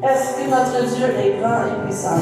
Est-ce que notre Dieu est grand et puissant?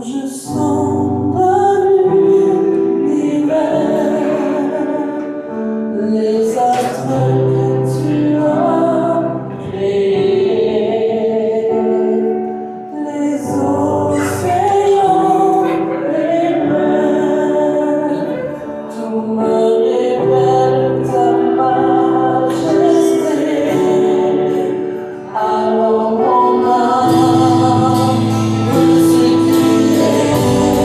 je sonde l'univers, les astres que tu as créés, les océans, les mers, tout me révèle ta majesté. Alors mon âme veut se crier.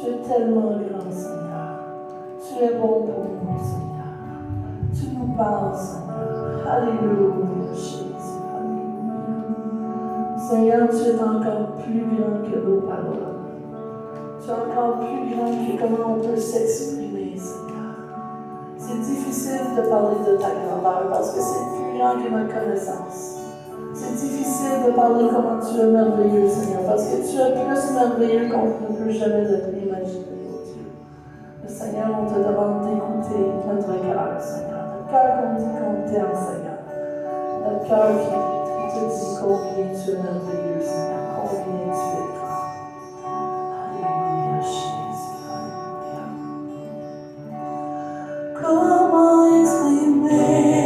Tu es tellement grand, Seigneur. Tu es bon pour nous, Seigneur. Tu nous parles, Seigneur. Alléluia, Jésus. Alléluia. Seigneur, tu es encore plus grand que nos paroles. Tu es encore plus grand que comment on peut s'exprimer, Seigneur. C'est difficile de parler de ta grandeur parce que c'est plus grand que notre connaissance. C'est difficile de parler comment tu es merveilleux, Seigneur, parce que tu es plus merveilleux qu'on ne peut jamais l'imaginer, oh Dieu. Mais Seigneur, on te demande d'écouter notre cœur, Seigneur. Notre cœur qu'on dit qu'on t'aime, Seigneur. Notre cœur qui te dit combien tu es merveilleux, Seigneur, combien tu es grand. Alléluia, Jésus, Alléluia. Comment exprimer?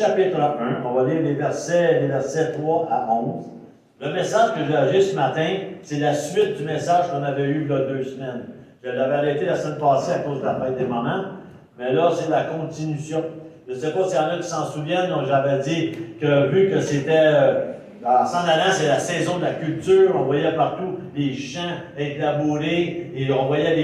chapitre 1. On va lire les versets 3 à 11. Le message que j'ai agi ce matin, c'est la suite du message qu'on avait eu il y a 2 semaines. Je l'avais arrêté la semaine passée à cause de la fête des mamans, mais là, c'est la continuation. Je ne sais pas s'il y en a qui s'en souviennent, donc j'avais dit que vu que c'était, en s'en allant, c'est la saison de la culture, on voyait partout les champs être labourés, et on voyait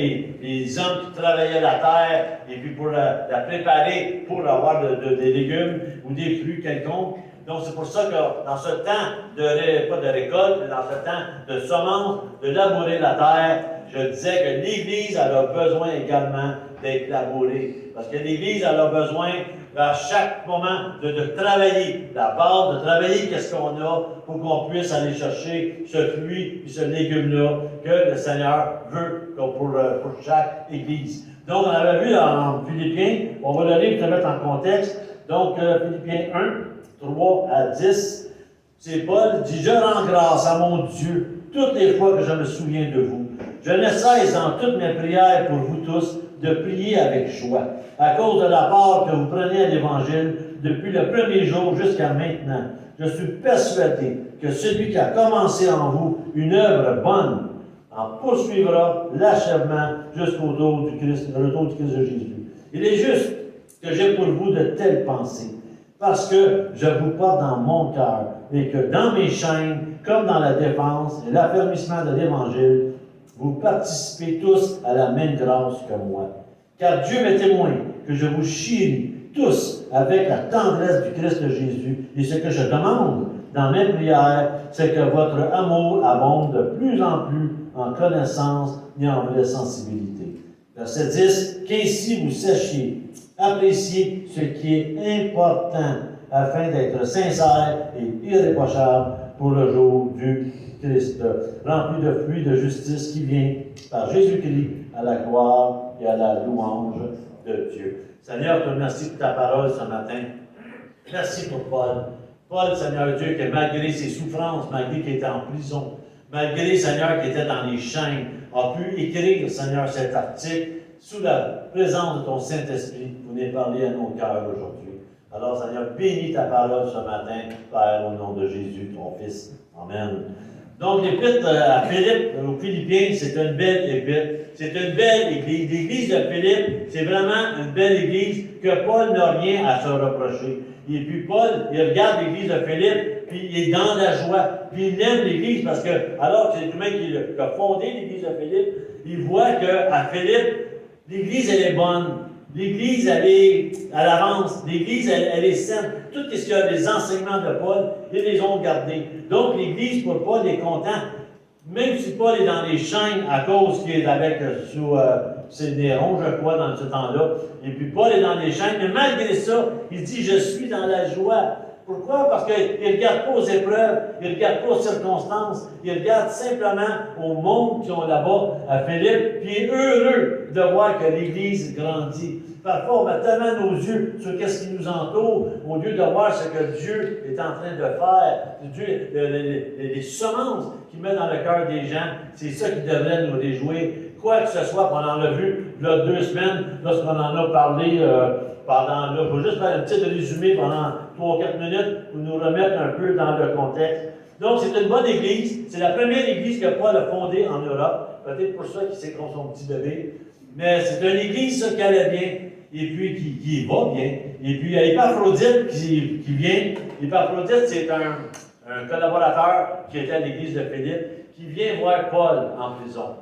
les hommes qui travaillaient la terre, et puis pour la préparer pour avoir des légumes ou des fruits quelconques. Donc, c'est pour ça que dans ce temps pas de récolte, mais dans ce temps de semence, de labourer la terre, je disais que l'Église elle a besoin également d'être labourée. Parce que l'Église elle a besoin, à chaque moment, de travailler la base, de travailler qu'est-ce qu'on a pour qu'on puisse aller chercher ce fruit et ce légume-là que le Seigneur veut pour chaque Église. Donc, on avait vu en Philippiens, on va le lire pour te mettre en contexte. Donc, Philippiens 1, 3 à 10, c'est Paul dit « Je rends grâce à mon Dieu toutes les fois que je me souviens de vous. Je ne cesse en toutes mes prières pour vous tous de prier avec joie, à cause de la part que vous prenez à l'Évangile depuis le premier jour jusqu'à maintenant. Je suis persuadé que celui qui a commencé en vous une œuvre bonne en poursuivra l'achèvement jusqu'au retour du Christ de Jésus. Il est juste que j'ai pour vous de telles pensées, parce que je vous porte dans mon cœur, et que dans mes chaînes, comme dans la défense et l'affermissement de l'Évangile, vous participez tous à la même grâce que moi. Car Dieu m'est témoin que je vous chéris tous avec la tendresse du Christ Jésus, et ce que je demande dans mes prières, c'est que votre amour abonde de plus en plus en connaissance et en vraie sensibilité. Verset 10, qu'ainsi vous sachiez apprécier ce qui est important afin d'être sincère et irréprochable pour le jour du Christ, rempli de fruits de justice qui vient par Jésus-Christ à la gloire et à la louange de Dieu. Seigneur, je te remercie pour ta parole ce matin. Merci pour Paul. Paul, Seigneur Dieu, que malgré ses souffrances, malgré qu'il était en prison, malgré, Seigneur, qu'il était dans les chaînes, a pu écrire, Seigneur, cet article sous la présence de ton Saint-Esprit pour venir parler à nos cœurs aujourd'hui. Alors, Seigneur, bénis ta parole ce matin, Père, au nom de Jésus, ton Fils. Amen. Donc, l'épître à Philippe, aux Philippiens, c'est une belle épître. C'est une belle église. L'église de Philippe, c'est vraiment une belle église que Paul n'a rien à se reprocher. Et puis Paul, il regarde l'église de Philippe, puis il est dans la joie, puis il aime l'église parce que, alors que c'est lui-même qui a fondé l'église de Philippe, il voit qu'à Philippe, l'église, elle est bonne. L'église, elle avance. L'église, elle est saine. Tout ce qu'il y a des enseignements de Paul, ils les ont gardés. Donc, l'église, pour Paul, est content. Même si Paul est dans les chaînes à cause qu'il est avec c'est Néron, je crois, dans ce temps-là. Et puis Paul est dans les chaînes, mais malgré ça, il dit, je suis dans la joie. Pourquoi? Parce qu'il ne regarde pas aux épreuves, il ne regarde pas aux circonstances, il regarde simplement au monde qui sont là-bas, à Philippe, puis il est heureux de voir que l'Église grandit. Parfois, on met tellement nos yeux sur ce qui nous entoure, au lieu de voir ce que Dieu est en train de faire. Dieu, les semences qu'il met dans le cœur des gens, c'est ça qui devrait nous réjouir. Quoi que ce soit, on en a vu là 2 semaines, lorsqu'on en a parlé pendant, là, je vais juste faire un petit résumé pendant 3-4 minutes pour nous remettre un peu dans le contexte. Donc, c'est une bonne église. C'est la première église que Paul a fondée en Europe. Peut-être pour ça qu'il s'est contre son petit bébé. Mais c'est une église qui allait bien, et puis qui va bien. Et puis, il y a Épaphrodite qui vient. Épaphrodite, c'est un collaborateur qui était à l'église de Philippe, qui vient voir Paul en prison.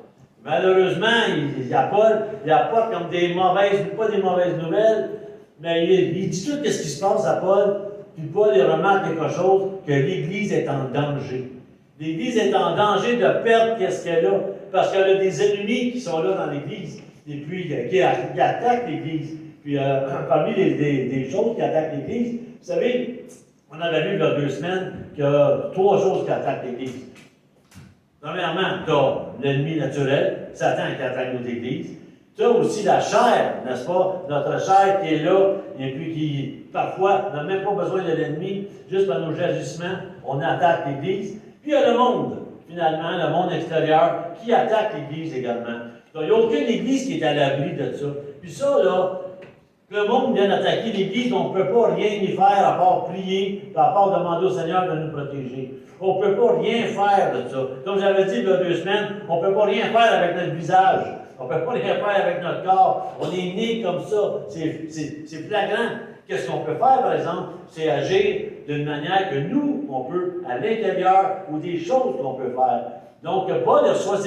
Malheureusement, il apporte comme pas des mauvaises nouvelles, mais il dit tout ce qui se passe à Paul, puis Paul il remarque quelque chose, que l'Église est en danger. L'Église est en danger de perdre ce qu'elle a, parce qu'elle a des ennemis qui sont là dans l'Église, et puis qui attaquent l'Église. Puis parmi des choses qui attaquent l'Église, vous savez, on avait vu il y a 2 semaines qu'il y a 3 choses qui attaquent l'Église. Premièrement, tu as l'ennemi naturel, Satan qui attaque nos églises. Tu as aussi la chair, n'est-ce pas? Notre chair qui est là, et puis qui, parfois, n'a même pas besoin de l'ennemi, juste par nos agissements, on attaque l'Église. Puis il y a le monde, finalement, le monde extérieur, qui attaque l'Église également. Donc, il n'y a aucune Église qui est à l'abri de ça. Puis ça, là, Le monde vient d'attaquer l'Église, on ne peut pas rien y faire à part prier, à part demander au Seigneur de nous protéger. On ne peut pas rien faire de ça. Comme j'avais dit il y a 2 semaines, on ne peut pas rien faire avec notre visage. On ne peut pas rien faire avec notre corps. On est né comme ça. C'est flagrant. Qu'est-ce qu'on peut faire, par exemple? C'est agir d'une manière que nous, on peut, à l'intérieur, ou des choses qu'on peut faire. Donc, Paul reçoit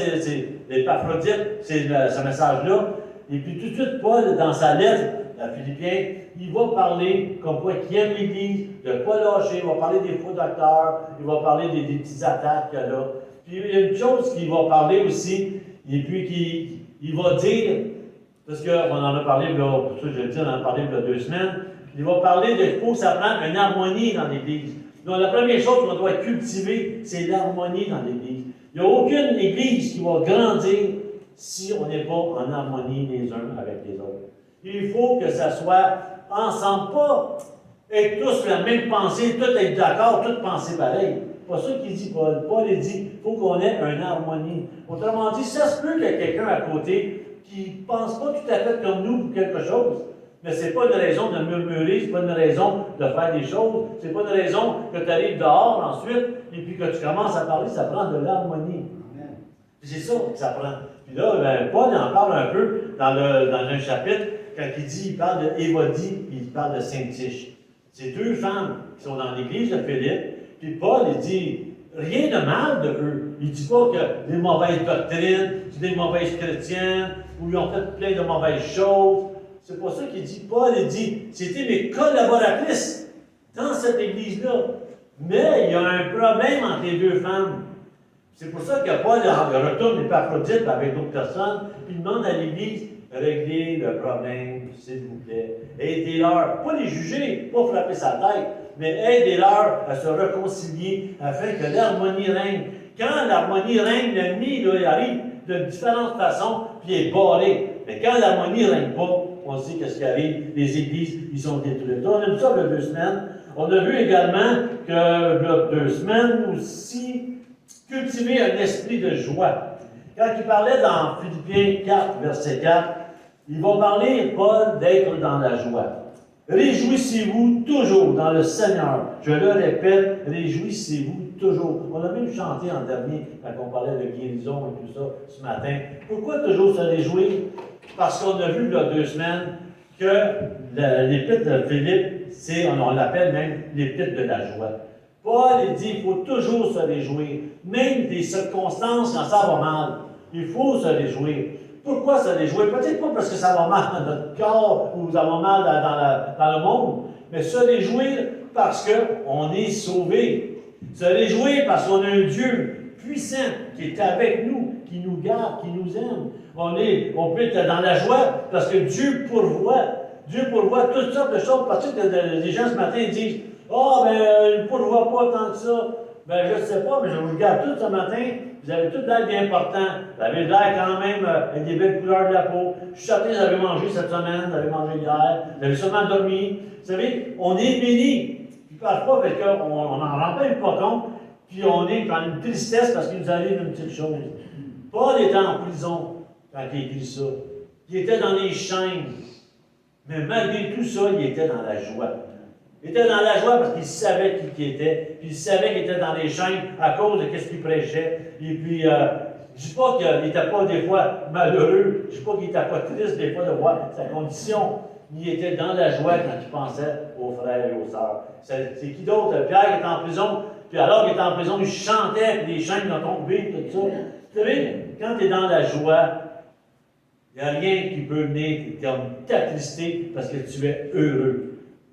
l'Épaphrodite, ce message-là. Et puis, tout de suite, Paul, dans sa lettre à Philippiens, il va parler comme quoi qu'il aime l'Église, de ne pas lâcher, il va parler des faux docteurs, il va parler des petites attaques qu'il y a là. Puis, il y a une chose qu'il va parler aussi, et puis il va dire, parce qu'on en a parlé, là, pour ça je le dis, on en a parlé il y a 2 semaines, il va parler de qu'il faut que ça prenne une harmonie dans l'Église. Donc, la première chose qu'on doit cultiver, c'est l'harmonie dans l'Église. Il n'y a aucune Église qui va grandir si on n'est pas en harmonie les uns avec les autres. Il faut que ça soit ensemble, pas être tous la même pensée, tous être d'accord, tous penser pareil. C'est pas ça qu'il dit Paul. Paul il dit il faut qu'on ait une harmonie. Autrement dit, ça se peut qu'il y ait quelqu'un à côté qui ne pense pas tout à fait comme nous pour quelque chose. Mais ce n'est pas une raison de murmurer, ce n'est pas une raison de faire des choses, ce n'est pas une raison que tu arrives dehors ensuite et puis que tu commences à parler, ça prend de l'harmonie. C'est ça que ça prend. Puis là, Paul en parle un peu dans un chapitre, quand il parle de Évodie, puis il parle de Syntyche. C'est 2 femmes qui sont dans l'église de Philippe, puis Paul, il dit rien de mal de eux. Il ne dit pas que des mauvaises doctrines, c'est des mauvaises chrétiennes, ou ils ont fait plein de mauvaises choses. C'est pas ça qu'il dit. Paul, il dit, c'était mes collaboratrices dans cette église-là. Mais il y a un problème entre les 2 femmes. C'est pour ça que Paul retourne l'Épaphrodite avec d'autres personnes, puis il demande à l'Église, réglez le problème, s'il vous plaît. Aidez-leur, pas les juger, pas frapper sa tête, mais aidez-leur à se réconcilier afin que l'harmonie règne. Quand l'harmonie règne, l'ennemi, il arrive de différentes façons, puis il est barré. Mais quand l'harmonie ne règne pas, on sait qu'est-ce qui arrive, les églises, ils sont détruites. On a vu ça il y a 2 semaines. On a vu également que il y a 2 semaines aussi, cultiver un esprit de joie. Quand il parlait dans Philippiens 4, verset 4, il va parler, Paul, d'être dans la joie. Réjouissez-vous toujours dans le Seigneur. Je le répète, réjouissez-vous toujours. On a même chanté en dernier, quand on parlait de guérison et tout ça, ce matin. Pourquoi toujours se réjouir? Parce qu'on a vu il y a 2 semaines que l'épître de Philippe, on l'appelle même l'épître de la joie. Paul il dit qu'il faut toujours se réjouir, même des circonstances quand ça va mal. Il faut se réjouir. Pourquoi se réjouir? Peut-être pas parce que ça va mal dans notre corps ou ça va mal dans le monde, mais se réjouir parce qu'on est sauvé. Se réjouir parce qu'on a un Dieu puissant qui est avec nous, qui nous garde, qui nous aime. On peut être dans la joie parce que Dieu pourvoit. Dieu pourvoit toutes sortes de choses. Parce que les gens ce matin disent il ne pourvoit pas tant que ça. Je ne sais pas, mais je vous regarde tout ce matin. Vous avez tout l'air bien important. Vous avez l'air quand même avec des belles couleurs de la peau. Je suis certain que vous avez mangé cette semaine, vous avez mangé hier, vous avez sûrement dormi. Vous savez, on est bénis. Puis parfois, parce qu'on n'en rend même pas compte, puis on est dans une tristesse parce qu'il nous arrive une petite chose. Paul était en prison quand il écrit ça. Il était dans les chaînes. Mais malgré tout ça, il était dans la joie. Il était dans la joie parce qu'il savait qui il était, puis il savait qu'il était dans les chaînes à cause de ce qu'il prêchait. Et puis, je ne dis pas qu'il n'était pas des fois malheureux, je ne dis pas qu'il n'était pas triste des fois de voir sa condition, mais il était dans la joie quand il pensait aux frères et aux sœurs. C'est qui d'autre? Pierre qui était en prison, puis alors qu'il était en prison, il chantait, puis les chaînes ont tombé, tout ça. Vous savez, quand tu es dans la joie, il n'y a rien qui peut venir t'attrister parce que tu es heureux.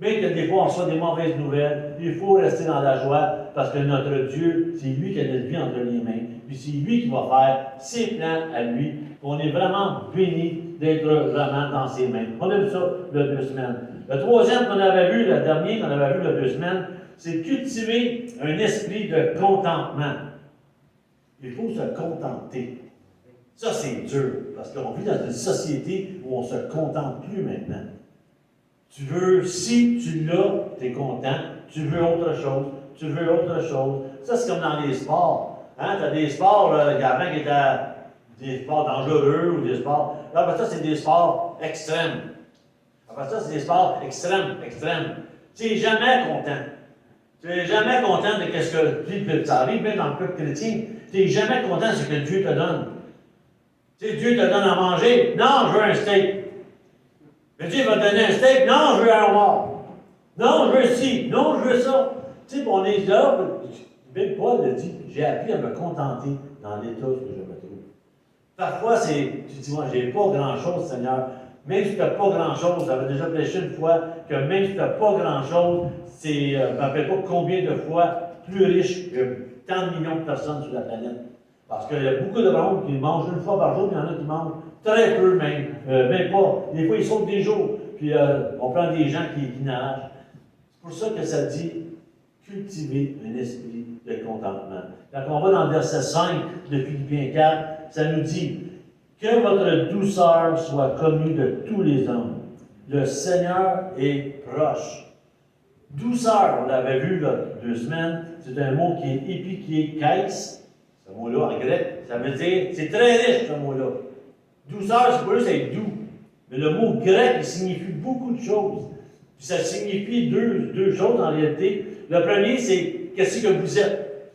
Même que des fois on reçoit des mauvaises nouvelles, il faut rester dans la joie parce que notre Dieu, c'est lui qui a notre vie entre les mains. Puis c'est lui qui va faire ses plans à lui. On est vraiment béni d'être vraiment dans ses mains. On a vu ça il y a 2 semaines. Le troisième qu'on avait vu, le dernier qu'on avait vu il y a 2 semaines, c'est cultiver un esprit de contentement. Il faut se contenter. Ça, c'est dur, parce qu'on vit dans une société où on ne se contente plus maintenant. Tu veux, si tu l'as, tu es content. Tu veux autre chose. Tu veux autre chose. Ça, c'est comme dans les sports. Hein? Tu as des sports, avant qui étaient des sports dangereux ou des sports. Là, ben, ça, c'est des sports extrêmes. Après ça, c'est des sports extrêmes. Tu n'es jamais content. Tu n'es jamais content de ce que ça arrive, même dans le peuple chrétien. Tu n'es jamais content de ce que Dieu te donne. Tu sais, Dieu te donne à manger. Non, je veux un steak. Mais Dieu va te donner un steak. Non, je veux un homard. Non, je veux ci. Non, je veux ça. Tu sais, on est là. Même Paul a dit, j'ai appris à me contenter dans l'état où je me trouve. Parfois, tu dis, moi, j'ai pas grand-chose, Seigneur. Même si tu n'as pas grand-chose, j'avais déjà prêché une fois que même si tu n'as pas grand-chose, je ne me rappelle pas combien de fois plus riche que tant de millions de personnes sur la planète. Parce qu'il y a beaucoup de monde qui mangent une fois par jour, puis il y en a qui mangent très peu même, même pas. Des fois, ils sautent des jours, puis on prend des gens qui nagent. C'est pour ça que ça dit cultiver un esprit de contentement. Quand on va dans le verset 5 de Philippiens 4, ça nous dit que votre douceur soit connue de tous les hommes. Le Seigneur est proche. Douceur, on l'avait vu là, 2 semaines, c'est un mot qui est épiqué, kais. Ce mot-là en grec, ça veut dire, c'est très riche ce mot-là. Douceur, c'est pas juste être doux. Mais le mot grec, il signifie beaucoup de choses. Puis ça signifie deux choses en réalité. Le premier, c'est qu'est-ce que vous êtes.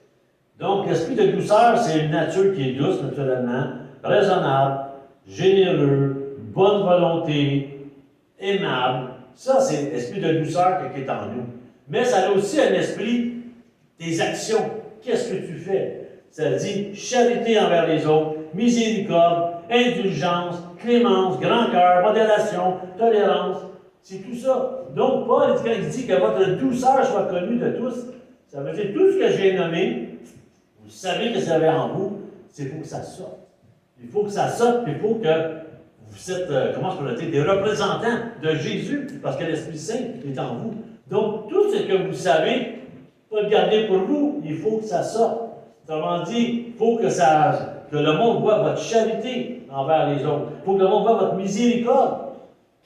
Donc, l'esprit de douceur, c'est une nature qui est douce, naturellement, raisonnable, généreux, bonne volonté, aimable. Ça, c'est l'esprit de douceur qui est en nous. Mais ça a aussi un esprit des actions. Qu'est-ce que tu fais? Ça dit charité envers les autres, miséricorde, indulgence, clémence, grand cœur, modération, tolérance. C'est tout ça. Donc, Paul, quand il dit que votre douceur soit connue de tous, ça veut dire tout ce que j'ai nommé, vous savez que c'est en vous, c'est pour que ça sorte. Il faut que ça sorte, puis il faut que vous êtes, comment je peux le dire, des représentants de Jésus, parce que l'Esprit Saint est en vous. Donc, tout ce que vous savez, pas le garder pour vous, il faut que ça sorte. Autrement dit, il faut que le monde voit votre charité envers les autres. Il faut que le monde voit votre miséricorde.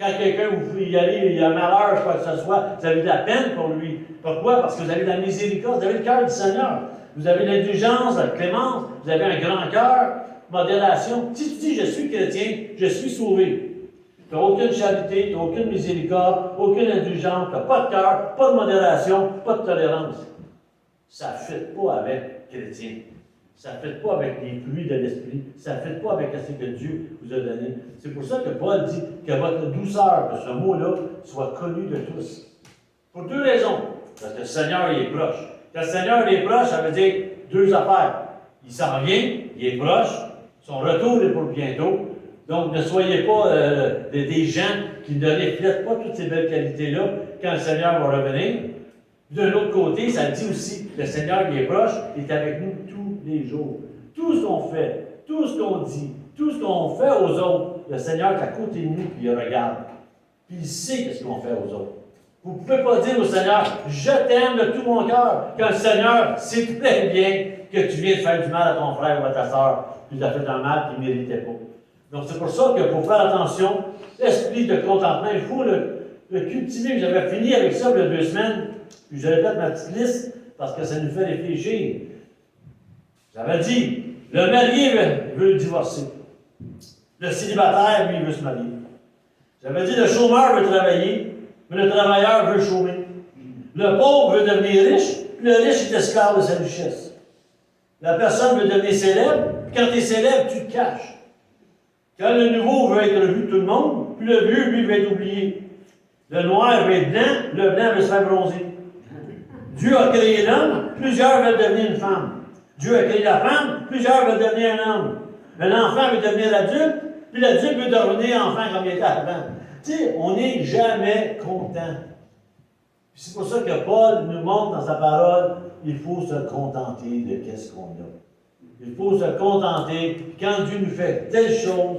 Quand quelqu'un vous y aller, il y a un malheur, quoi que ce soit, vous avez de la peine pour lui. Pourquoi? Parce que vous avez de la miséricorde, vous avez le cœur du Seigneur. Vous avez l'indulgence, la clémence, vous avez un grand cœur, modération. Si tu dis, je suis chrétien, je suis sauvé. Tu n'as aucune charité, tu n'as aucune miséricorde, aucune indulgence, tu n'as pas de cœur, pas de modération, pas de tolérance. Ça ne fit pas avec chrétien. Ça ne fait pas avec les fruits de l'esprit. Ça ne fait pas avec ce que Dieu vous a donné. C'est pour ça que Paul dit que votre douceur, que ce mot-là, soit connu de tous. Pour 2 raisons. Parce que le Seigneur, il est proche. Quand le Seigneur il est proche, ça veut dire 2 affaires. Il s'en vient, il est proche. Son retour est pour bientôt. Donc, ne soyez pas des gens qui ne reflètent pas toutes ces belles qualités-là quand le Seigneur va revenir. D'un autre côté, ça dit aussi que le Seigneur qui est proche est avec nous tous les jours. Tout ce qu'on fait, tout ce qu'on dit, tout ce qu'on fait aux autres, le Seigneur est à côté de nous et il regarde. Puis il sait ce qu'on fait aux autres. Vous ne pouvez pas dire au Seigneur, je t'aime de tout mon cœur, quand le Seigneur sait très bien que tu viens de faire du mal à ton frère ou à ta soeur, puis tu as fait un mal qu'il ne méritait pas. Donc c'est pour ça que pour faire attention, l'esprit de contentement, il faut le cultiver. J'avais fini avec ça il y a 2 semaines. Puis je répète ma petite liste parce que ça nous fait réfléchir. J'avais dit, le marié veut divorcer. Le célibataire, lui, veut se marier. J'avais dit, le chômeur veut travailler, mais le travailleur veut chômer. Le pauvre veut devenir riche, puis le riche est esclave de sa richesse. La personne veut devenir célèbre, puis quand tu es célèbre, tu te caches. Quand le nouveau veut être vu de tout le monde, puis le vieux, lui, veut être oublié. Le noir veut être blanc, le blanc veut se faire bronzer. Dieu a créé l'homme, plusieurs veulent devenir une femme. Dieu a créé la femme, plusieurs veulent devenir un homme. Un enfant veut devenir adulte, puis l'adulte veut devenir enfant comme il était avant. Tu sais, on n'est jamais content. C'est pour ça que Paul nous montre dans sa parole, il faut se contenter de qu'est-ce qu'on a. Il faut se contenter. Quand Dieu nous fait telle chose,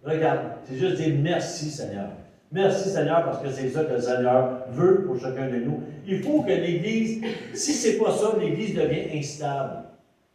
regarde, c'est juste dire merci Seigneur. Merci Seigneur parce que c'est ça que le Seigneur veut pour chacun de nous. Il faut que l'Église, si ce n'est pas ça, l'Église devient instable.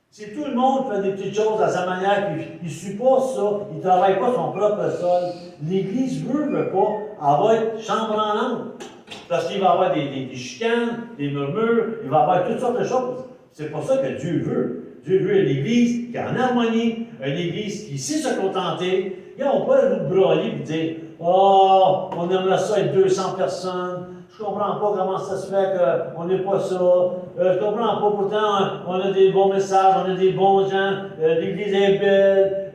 Si tout le monde fait des petites choses à sa manière, puis il ne suit pas ça, il ne travaille pas son propre sol, l'Église veut pas, elle va être chambranlante. Parce qu'il va y avoir des chicanes, des murmures, il va y avoir toutes sortes de choses. C'est pas ça que Dieu veut. Dieu veut une Église qui est en harmonie, une Église qui sait se contenter. Et on peut nous broyer et dire oh, on aimerait ça être 200 personnes. Je comprends pas comment ça se fait qu'on n'est pas ça. Je comprends pas, pourtant, on a des bons messages, on a des bons gens, l'église est belle.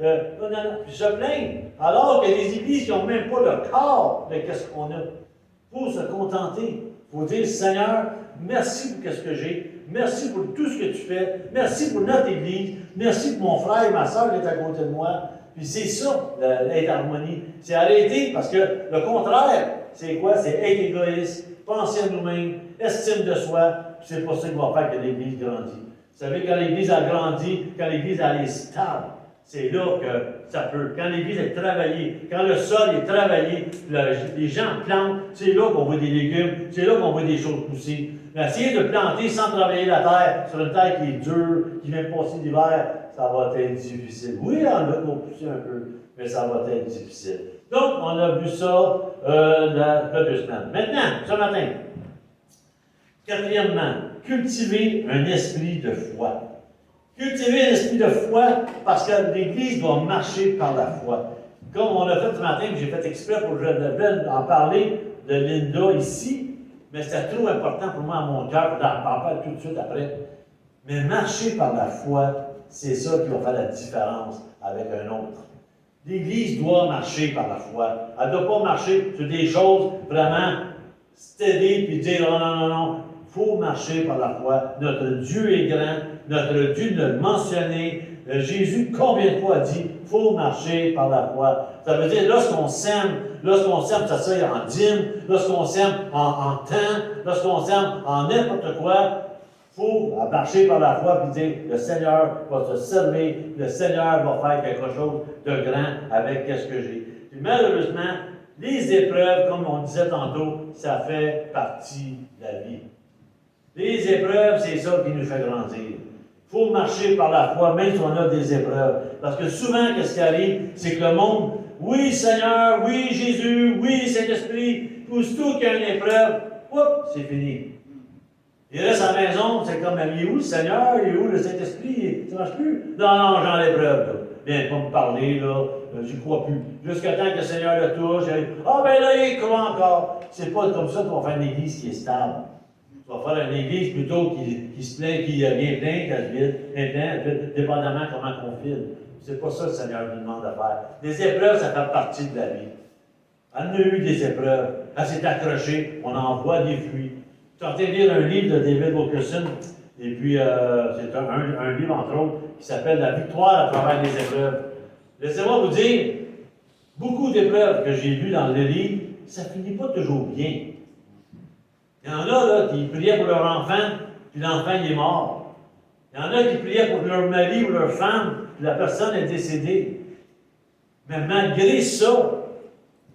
Puis se plaindre. Alors qu'il y a des églises qui n'ont même pas le corps de qu'est-ce qu'on a. Il faut se contenter. Il faut dire, Seigneur, merci pour ce que j'ai. Merci pour tout ce que tu fais. Merci pour notre Église. Merci pour mon frère et ma soeur qui est à côté de moi. Puis c'est ça, être harmonie. C'est arrêter parce que le contraire, c'est quoi? C'est être égoïste, penser à nous-mêmes, estime de soi. Puis c'est pas ça qui va faire que l'Église grandit. Vous savez, quand l'Église a grandi, quand l'Église elle est stable, c'est là que ça peut. Quand l'Église est travaillée, quand le sol est travaillé, les gens plantent, c'est là qu'on voit des légumes, c'est là qu'on voit des choses pousser. Mais essayer de planter sans travailler la terre, sur une terre qui est dure, qui vient de passer l'hiver, ça va être difficile. Oui, il y en a qui vont pousser un peu, mais ça va être difficile. Donc, on a vu ça il y a 2 semaines. Maintenant, ce matin, quatrièmement, cultiver un esprit de foi. Cultiver un esprit de foi parce que l'Église doit marcher par la foi. Comme on l'a fait ce matin, j'ai fait exprès pour que je devais en parler de Linda ici, mais c'était trop important pour moi à mon cœur, j'en parle tout de suite après. Mais marcher par la foi, c'est ça qui va faire la différence avec un autre. L'Église doit marcher par la foi. Elle ne doit pas marcher sur des choses vraiment steady puis dire oh, non, non, non. Il faut marcher par la foi. Notre Dieu est grand. Notre Dieu l'a mentionné. Jésus, combien de fois a dit il faut marcher par la foi. Ça veut dire lorsqu'on sème, ça soit en dîme, lorsqu'on sème en temps, lorsqu'on sème en n'importe quoi, il faut marcher par la foi et dire le Seigneur va te servir, le Seigneur va faire quelque chose de grand avec ce que j'ai. Puis malheureusement, les épreuves, comme on disait tantôt, ça fait partie de la vie. Les épreuves, c'est ça qui nous fait grandir. Il faut marcher par la foi, même si on a des épreuves. Parce que souvent, qu'est-ce qui arrive, c'est que le monde, oui Seigneur, oui Jésus, oui Saint-Esprit, aussitôt qu'il y a une épreuve, hop, c'est fini. Il reste à la maison, c'est comme, il est où le Seigneur, il est où le Saint-Esprit, ça ne marche plus. Non, non, j'en ai l'épreuve. Viens pas me parler, là, j'y crois plus. Jusqu'à temps que le Seigneur le touche, ben là, il croit encore. C'est pas comme ça qu'on va faire une église qui est stable. On va faire une église plutôt qui se plaint, qui vient plein, qu'elle se vide, plein, dépendamment comment on file. C'est pas ça que le Seigneur nous demande de faire. Les épreuves, ça fait partie de la vie. Elle en a eu des épreuves. Elle s'est accrochée, on en voit des fruits. Je suis en train de lire un livre de David Wilkerson, et puis c'est un livre, entre autres, qui s'appelle La victoire à travers les épreuves. Laissez-moi vous dire, beaucoup d'épreuves que j'ai vues dans le livre, ça finit pas toujours bien. Il y en a là, qui priaient pour leur enfant, puis l'enfant il est mort. Il y en a qui priaient pour leur mari ou leur femme, puis la personne est décédée. Mais malgré ça,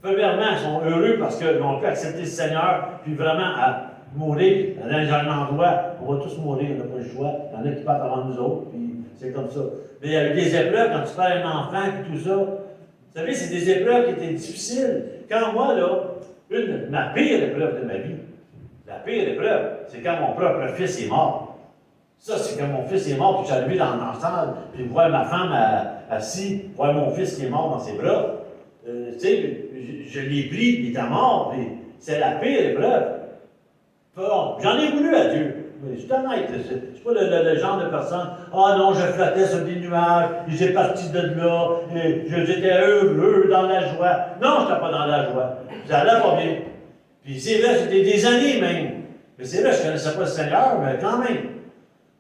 premièrement, ils sont heureux parce qu'ils ont pu accepter le Seigneur, puis vraiment à mourir dans un endroit, on va tous mourir, on n'a pas le choix. Il y en a qui partent avant nous autres, puis c'est comme ça. Mais il y a eu des épreuves, quand tu perds un enfant, et tout ça. Vous savez, c'est des épreuves qui étaient difficiles. Quand moi, là, ma pire épreuve de ma vie, la pire épreuve, c'est quand mon propre fils est mort. Ça, c'est quand mon fils est mort, puis j'arrivais dans la salle, puis voir ma femme assise, voir mon fils qui est mort dans ses bras. Tu sais, je l'ai pris, il était mort, puis c'est la pire épreuve. Bon, j'en ai voulu à Dieu. Mais je suis honnête, je ne suis pas le genre de personne, ah non, je flottais sur des nuages, et j'ai parti de là, et j'étais heureux dans la joie. Non, je n'étais pas dans la joie. Ça allait pas bien. Puis c'est vrai, c'était des années même. Mais c'est vrai, je ne connaissais pas le Seigneur, mais quand même.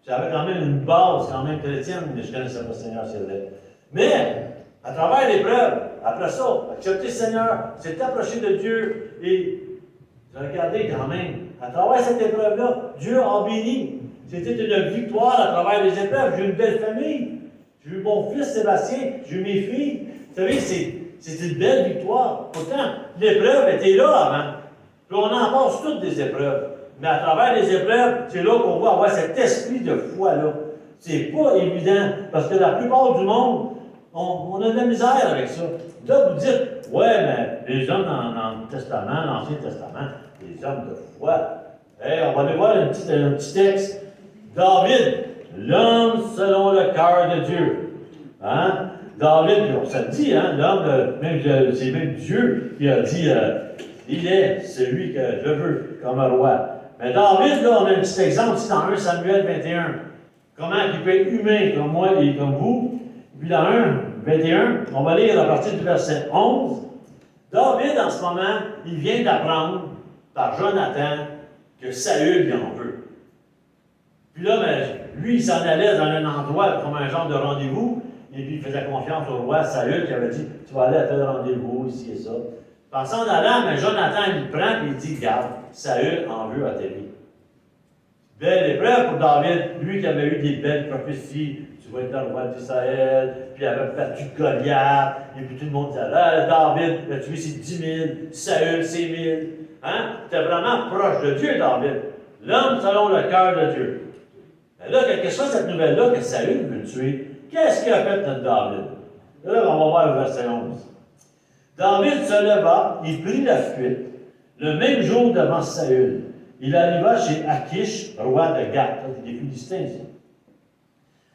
J'avais quand même une base quand même chrétienne, mais je ne connaissais pas le Seigneur, c'est vrai. Mais, à travers l'épreuve, après ça, accepter le Seigneur, s'est approché de Dieu, et j'ai regardé quand même, à travers cette épreuve-là, Dieu a béni. C'était une victoire à travers les épreuves. J'ai eu une belle famille. J'ai eu mon fils Sébastien, j'ai eu mes filles. Vous savez, c'est une belle victoire. Pourtant, l'épreuve était là avant. Puis on en passe toutes des épreuves. Mais à travers les épreuves, c'est là qu'on va avoir cet esprit de foi-là. C'est pas évident, parce que la plupart du monde, on a de la misère avec ça. Là, vous dites, ouais, mais les hommes dans le Testament, l'Ancien Testament, les hommes de foi. Hey, on va aller voir un petit texte. David, l'homme selon le cœur de Dieu. Hein? David, on se le dit, hein, l'homme, c'est même Dieu qui a dit, il est celui que je veux comme roi. Mais David, là, on a un petit exemple ici dans 1 Samuel 21. Comment il peut être humain comme moi et comme vous. Puis dans 1, 21, on va lire à partir du verset 11. David, en ce moment, il vient d'apprendre par Jonathan que Saül lui en veut. Puis là, lui, il s'en allait dans un endroit comme un genre de rendez-vous, et puis il faisait confiance au roi Saül qui avait dit, tu vas aller à tel rendez-vous, ici et ça. Pensant en allant, mais Jonathan, il le prend et il dit, garde, Saül en veut à ta vie. Belle épreuve pour David, lui qui avait eu des belles prophéties, tu vas être le roi d'Israël, puis il avait battu Goliath, et puis tout le monde disait, David, tu vois, c'est 10 000, Saül, c'est 1000. Hein? Tu es vraiment proche de Dieu, David. L'homme selon le cœur de Dieu. Mais là, quelle que soit cette nouvelle-là que Saül veut le tuer, qu'est-ce qu'il a fait notre David? Là, on va voir le verset 11. David se leva, il prit la fuite, le même jour devant Saül. Il arriva chez Achish, roi de Gath, des Philistins.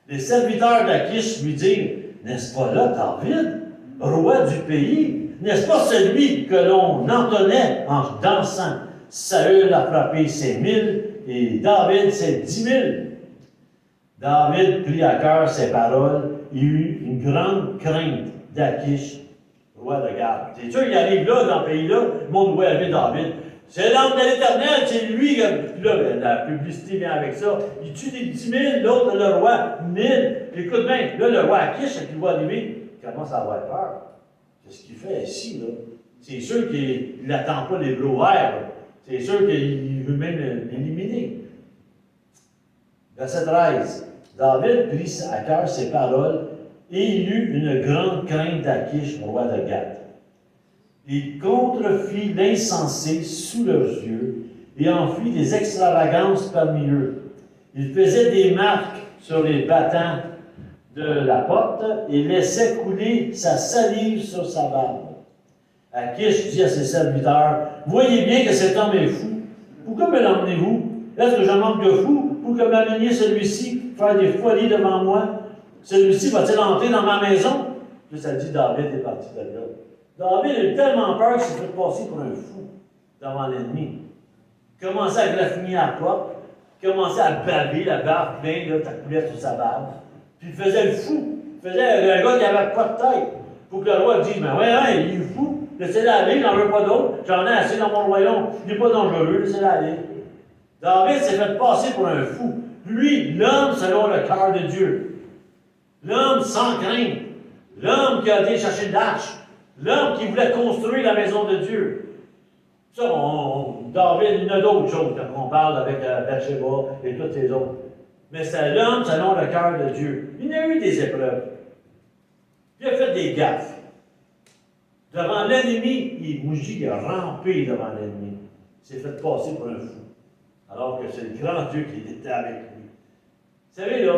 Les serviteurs d'Achish lui dirent, n'est-ce pas là David, roi du pays? N'est-ce pas celui que l'on entonnait en dansant? Saül a frappé ses 1000 et David ses 10 000. David prit à cœur ces paroles et eut une grande crainte d'Achish, roi de Gath. C'est sûr qu'il arrive là, dans ce pays-là, le monde voit avec David. C'est l'homme de l'Éternel, c'est lui. Puis là, la publicité vient avec ça. Il tue des 10 000, l'autre, le roi, 1000. Écoute bien, là, le roi Achish, quand il voit arriver, il commence à avoir peur. C'est ce qu'il fait ici, là. C'est sûr qu'il n'attend pas les brouhaires. C'est sûr qu'il veut même l'éliminer. Verset 13. David prit à cœur ces paroles et il eut une grande crainte d'Achish, roi de Gath. Il contrefit l'insensé sous leurs yeux et en fit des extravagances parmi eux. Il faisait des marques sur les battants de la porte et laissait couler sa salive sur sa barbe. Achish dit à ses serviteurs, « Voyez bien que cet homme est fou. Pourquoi me l'emmenez-vous? Est-ce que je manque de fou pour que m'ameniez celui-ci faire des folies devant moi? Celui-ci va-t-il entrer dans ma maison? » Puis ça dit, David est parti de là. David a eu tellement peur qu'il s'est fait passer pour un fou devant l'ennemi. Il commençait à graffiner à la porte, il commençait à baver, la barbe pleine, là, ça coulait sur sa barbe. Puis il faisait le fou. Il faisait un gars qui n'avait pas de tête. Pour que le roi dise, mais ouais, il est fou. Laissez-le aller, il n'en veut pas d'autre. J'en ai assez dans mon royaume. Il n'est pas dangereux, laissez-le aller. David s'est fait passer pour un fou. Lui, l'homme selon le cœur de Dieu. L'homme sans crainte. L'homme qui a été chercher l'arche. L'homme qui voulait construire la maison de Dieu. Ça, David, il y en a d'autres choses quand on parle avec Bathsheba et tous les autres. Mais c'est l'homme selon le cœur de Dieu. Il a eu des épreuves. Il a fait des gaffes. Devant l'ennemi, il a rampé devant l'ennemi. Il s'est fait passer pour un fou. Alors que c'est le grand Dieu qui était avec lui. Vous savez, là,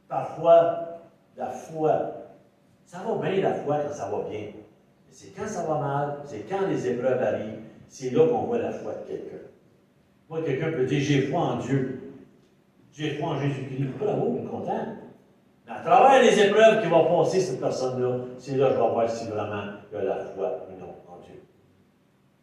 parfois, la foi, ça va bien la foi quand ça va bien. Mais c'est quand ça va mal, c'est quand les épreuves arrivent, c'est là qu'on voit la foi de quelqu'un. Moi, quelqu'un peut dire, j'ai foi en Dieu. J'ai foi en Jésus-Christ. Bravo, il est content. Mais à travers les épreuves qui vont passer cette personne-là, c'est là que je vais voir si vraiment il y a la foi ou non en Dieu.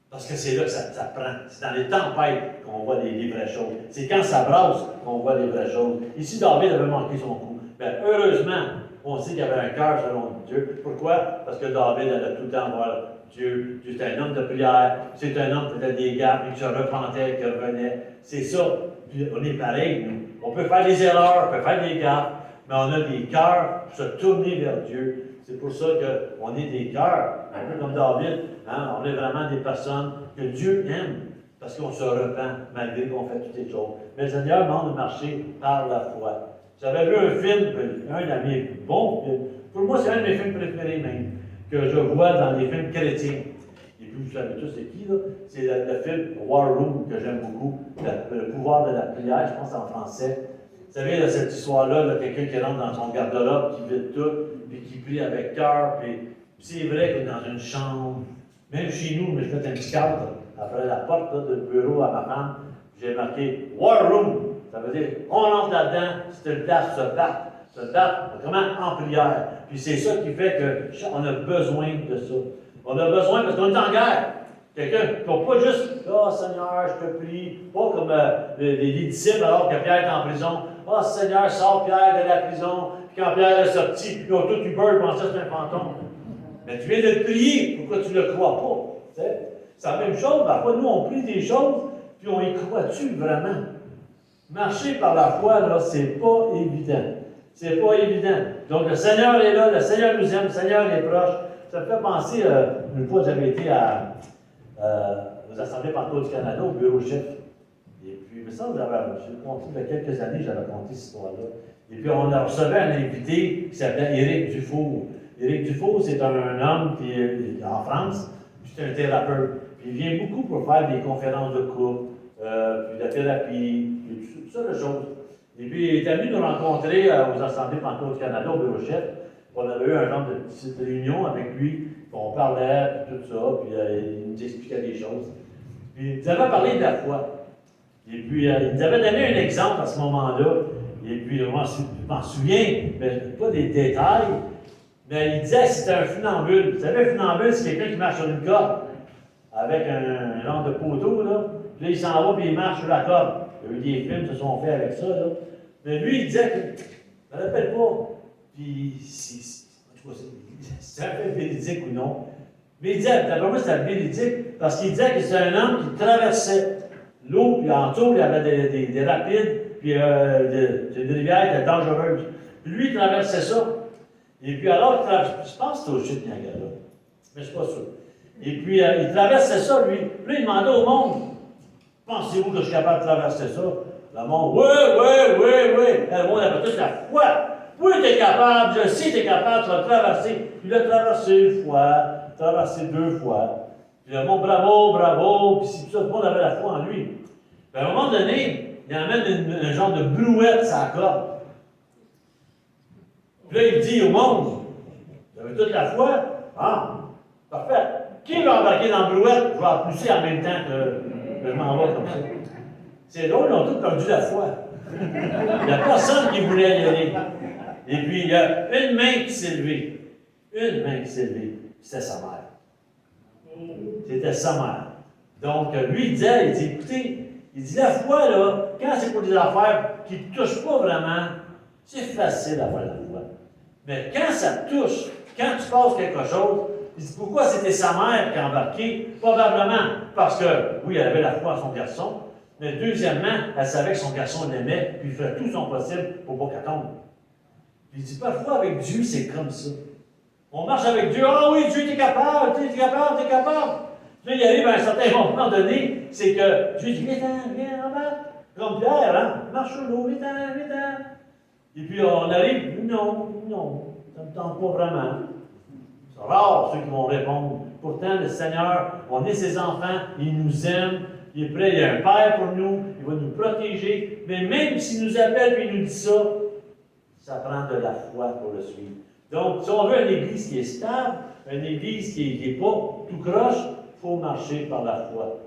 Parce que c'est là que ça prend. C'est dans les tempêtes qu'on voit les vraies choses. C'est quand ça brasse qu'on voit les vraies choses. Ici, David avait manqué son coup. Bien, heureusement, on sait qu'il avait un cœur selon Dieu. Pourquoi? Parce que David allait tout le temps voir Dieu. Dieu était un homme de prière. C'est un homme qui faisait des gaffes, qui se repentait, qui revenait. C'est ça. Puis on est pareil, nous. On peut faire des erreurs, on peut faire des gaffes, mais on a des cœurs pour se tourner vers Dieu. C'est pour ça qu'on est des cœurs, un peu comme David. Hein? On est vraiment des personnes que Dieu aime, parce qu'on se repent, malgré qu'on fait toutes les choses. Mais le Seigneur demande de marcher par la foi. J'avais vu un film, un de mes bons films. Pour moi, c'est un de mes films préférés même, que je vois dans les films chrétiens. Et puis, vous savez tous c'est qui, là? C'est le film War Room, que j'aime beaucoup. Le pouvoir de la prière, je pense en français. Vous savez, là, cette histoire-là, là, quelqu'un qui rentre dans son garde-robe, qui vide tout, puis qui prie avec cœur. Puis c'est vrai que dans une chambre, même chez nous, mais je fais un petit cadre après la porte là, de bureau à ma femme, j'ai marqué War Room. Ça veut dire, on entre là-dedans, c'est une place pour se battre, se battre vraiment en prière. Puis c'est ça qui fait qu'on a besoin de ça. On a besoin parce qu'on est en guerre. Quelqu'un qui ne pas juste « Ah, Seigneur, je te prie », pas comme les disciples alors que Pierre est en prison. « Ah, Seigneur, sors Pierre de la prison. » Puis quand Pierre est sorti, ils ont tout eu peur, ils pensaient que c'était un fantôme. Mais tu viens de te prier, pourquoi tu ne le crois pas? C'est la même chose, parfois nous on prie des choses, puis on y croit-tu vraiment? Marcher par la foi, là, c'est pas évident. C'est pas évident. Donc le Seigneur est là, le Seigneur nous aime, le Seigneur est proche. Ça me fait penser, une fois j'avais été aux Assemblées Pentecôtes du Canada, au bureau chef. Et puis, il me semble que j'ai compté, il y a quelques années, j'avais compté cette histoire-là. Et puis, on a reçu un invité qui s'appelait Éric Dufour. Éric Dufour, c'est un homme qui est en France, puis c'est un thérapeute. Puis, il vient beaucoup pour faire des conférences de couple, puis de la thérapie, puis tout ça de choses. Et puis, il est venu nous rencontrer aux Assemblées Pentecôtes du Canada, au bureau chef. On avait eu un genre de petite réunion avec lui, puis on parlait, puis tout ça, puis il nous expliquait des choses. Puis il nous avait parlé de la foi. Et puis il nous avait donné un exemple à ce moment-là. Et puis je m'en souviens, mais pas des détails, mais il disait que c'était un funambule. Vous savez, un funambule, c'est quelqu'un qui marche sur une corde, avec un genre de poteau, là. Puis là, il s'en va, puis il marche sur la corde. Il y a eu des films qui se sont faits avec ça, là. Mais lui, il disait que, je ne me rappelle pas, puis, en tout cas, c'est un peu véridique ou non. Mais il disait, d'après moi, c'était véridique, parce qu'il disait que c'était un homme qui traversait l'eau, puis en dessous, il y avait des rapides, puis des rivières qui étaient dangereuses. Puis lui, il traversait ça. Et puis alors, je pense que c'était au chute Niagara, mais je ne suis pas sûr. Et puis, il traversait ça, lui. Puis là, il demandait au monde, pensez-vous que je suis capable de traverser ça? Le monde, oui. Le monde avait toute la foi. Oui, tu es capable, je sais que tu es capable, tu vas traverser. Puis il a traversé une fois, traversé deux fois. Puis le monde, bravo, puis tout ça, le monde avait la foi en lui. Puis à un moment donné, il amène un genre de brouette sur la corde. Puis là, il dit au monde, vous avez toute la foi? Ah, parfait. Qui va embarquer dans la brouette? Je vais la pousser en même temps que je m'en vais comme ça. C'est drôle, ils ont tous perdu la foi. Il n'y a personne qui voulait y aller. Et puis, il y a une main qui s'est levée. Une main qui s'est levée. C'était sa mère. C'était sa mère. Donc, lui, il dit, écoutez, il dit, la foi, là, quand c'est pour des affaires qui ne touchent pas vraiment, c'est facile d'avoir la foi. Mais quand ça te touche, quand tu passes quelque chose, il dit, pourquoi c'était sa mère qui a embarqué? Probablement parce que, oui, elle avait la foi en son garçon, mais deuxièmement, elle savait que son garçon l'aimait, puis il ferait tout son possible pour pas qu'elle tombe. Il dit, parfois avec Dieu, c'est comme ça. On marche avec Dieu, ah oui, Dieu, t'es capable. Puis là, il arrive à un certain moment donné, c'est que Dieu dit, viens, en bas. Comme Pierre, hein, marche sur l'eau, viens. Et puis on arrive, non, ça ne me tente pas vraiment. C'est rare ceux qui vont répondre. Pourtant, le Seigneur, on est ses enfants, il nous aime, il est prêt, il y a un Père pour nous, il va nous protéger. Mais même s'il nous appelle et il nous dit ça, ça prend de la foi pour le suivre. Donc, si on veut une église qui est stable, une église qui n'est pas tout croche, il faut marcher par la foi.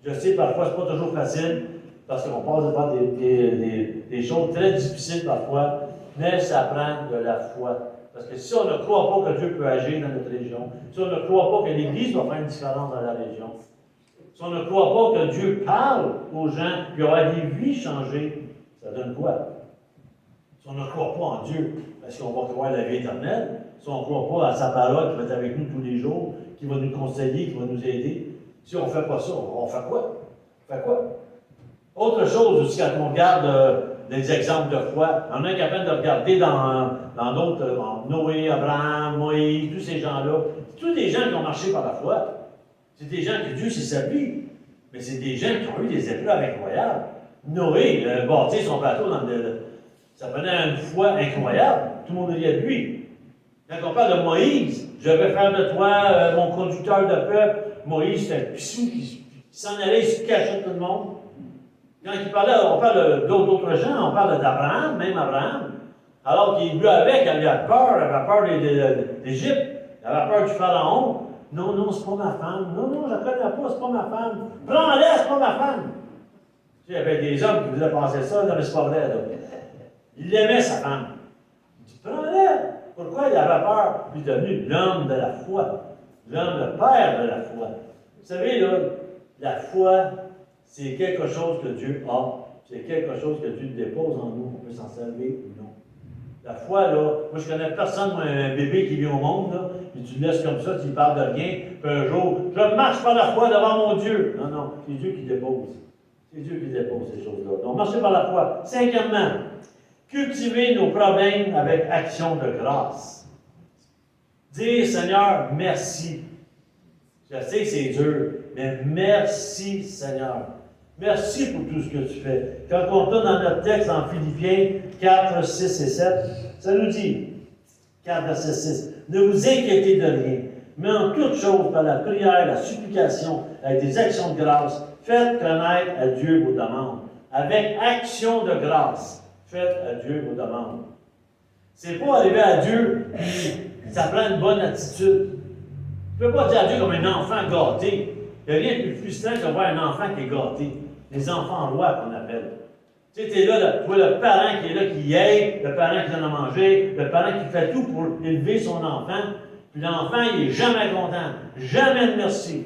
Je sais, parfois, ce n'est pas toujours facile, parce qu'on passe devant des choses très difficiles parfois, mais ça prend de la foi. Parce que si on ne croit pas que Dieu peut agir dans notre région, si on ne croit pas que l'Église va faire une différence dans la région, si on ne croit pas que Dieu parle aux gens, puis aura des vies changées, ça donne quoi? Si on ne croit pas en Dieu, est-ce qu'on va croire à la vie éternelle? Si on ne croit pas à sa parole qui va être avec nous tous les jours, qui va nous conseiller, qui va nous aider, si on ne fait pas ça, on fait quoi? Autre chose aussi, quand on regarde des exemples de foi, on est capable de regarder dans d'autres, Noé, Abraham, Moïse, tous ces gens-là. C'est tous des gens qui ont marché par la foi. C'est des gens que Dieu s'est servi. Mais c'est des gens qui ont eu des épreuves incroyables. Noé, bâti son bateau ça prenait une foi incroyable. Tout le monde riait de lui. Quand on parle de Moïse, je vais faire de toi mon conducteur de peuple. Moïse, c'était un pissou qui s'en allait, il se cachait de tout le monde. Quand il parlait, on parle d'autres gens, on parle d'Abraham, même Abraham. Alors qu'il lui avait peur d'Égypte, il avait peur du pharaon. Non, c'est pas ma femme. Non, je ne la connais pas, c'est pas ma femme. Prends-la, c'est pas ma femme. Tu sais, il y avait des hommes qui voulaient penser ça, mais c'est pas vrai. Là. Il aimait sa femme. Prends-le. Pourquoi il avait peur? Il est devenu l'homme de la foi. L'homme, le père de la foi. Vous savez, là, la foi, c'est quelque chose que Dieu a. C'est quelque chose que Dieu dépose en nous. On peut s'en servir ou non. La foi, là, moi je connais personne, moi, un bébé qui vient au monde, là, puis tu le laisses comme ça, tu ne parles de rien, puis un jour, je marche par la foi devant mon Dieu. Non, non, c'est Dieu qui dépose. C'est Dieu qui dépose ces choses-là. Donc, marcher par la foi. Cinquièmement, cultiver nos problèmes avec action de grâce. Dire, Seigneur, merci. Je sais que c'est dur, mais merci, Seigneur. Merci pour tout ce que tu fais. Quand on tourne dans notre texte en Philippiens 4, 6 et 7, ça nous dit, 4, verset 6, ne vous inquiétez de rien, mais en toute chose, par la prière, la supplication, avec des actions de grâce, faites connaître à Dieu vos demandes. Avec action de grâce, faites à Dieu vos demandes. C'est pas arriver à Dieu, puis ça prend une bonne attitude. Tu ne peux pas dire à Dieu comme un enfant gâté. Il n'y a rien de plus frustrant que de voir un enfant qui est gâté. Les enfants rois qu'on appelle. Tu sais, tu es là, tu vois le parent qui est là, qui aide, le parent qui donne à manger, le parent qui fait tout pour élever son enfant. Puis l'enfant, il n'est jamais content. Jamais de merci.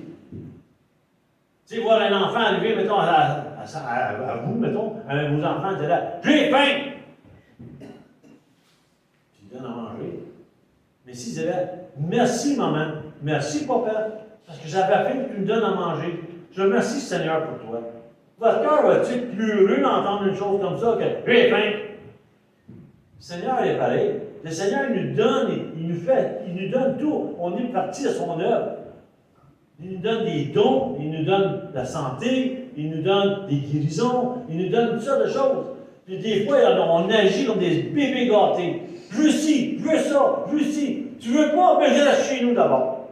Tu sais, voir un enfant arriver, mettons, à vous, mettons, à vos enfants, tu es là, j'ai faim! Tu lui donnes à manger. Mais s'ils disaient, merci maman, merci papa, parce que j'avais faim, tu me donnes à manger. Je remercie Seigneur pour toi. Votre cœur va-t-il être plus heureux d'entendre une chose comme ça que j'ai faim? Le Seigneur est pareil. Le Seigneur il nous donne, il nous donne tout. On est parti de son œuvre. Il nous donne des dons, il nous donne la santé, il nous donne des guérisons, il nous donne toutes sortes de choses. Puis des fois, on agit comme des bébés gâtés. Je veux ci, je veux ça, je veux ci. Tu veux pas, mais je reste chez nous d'abord.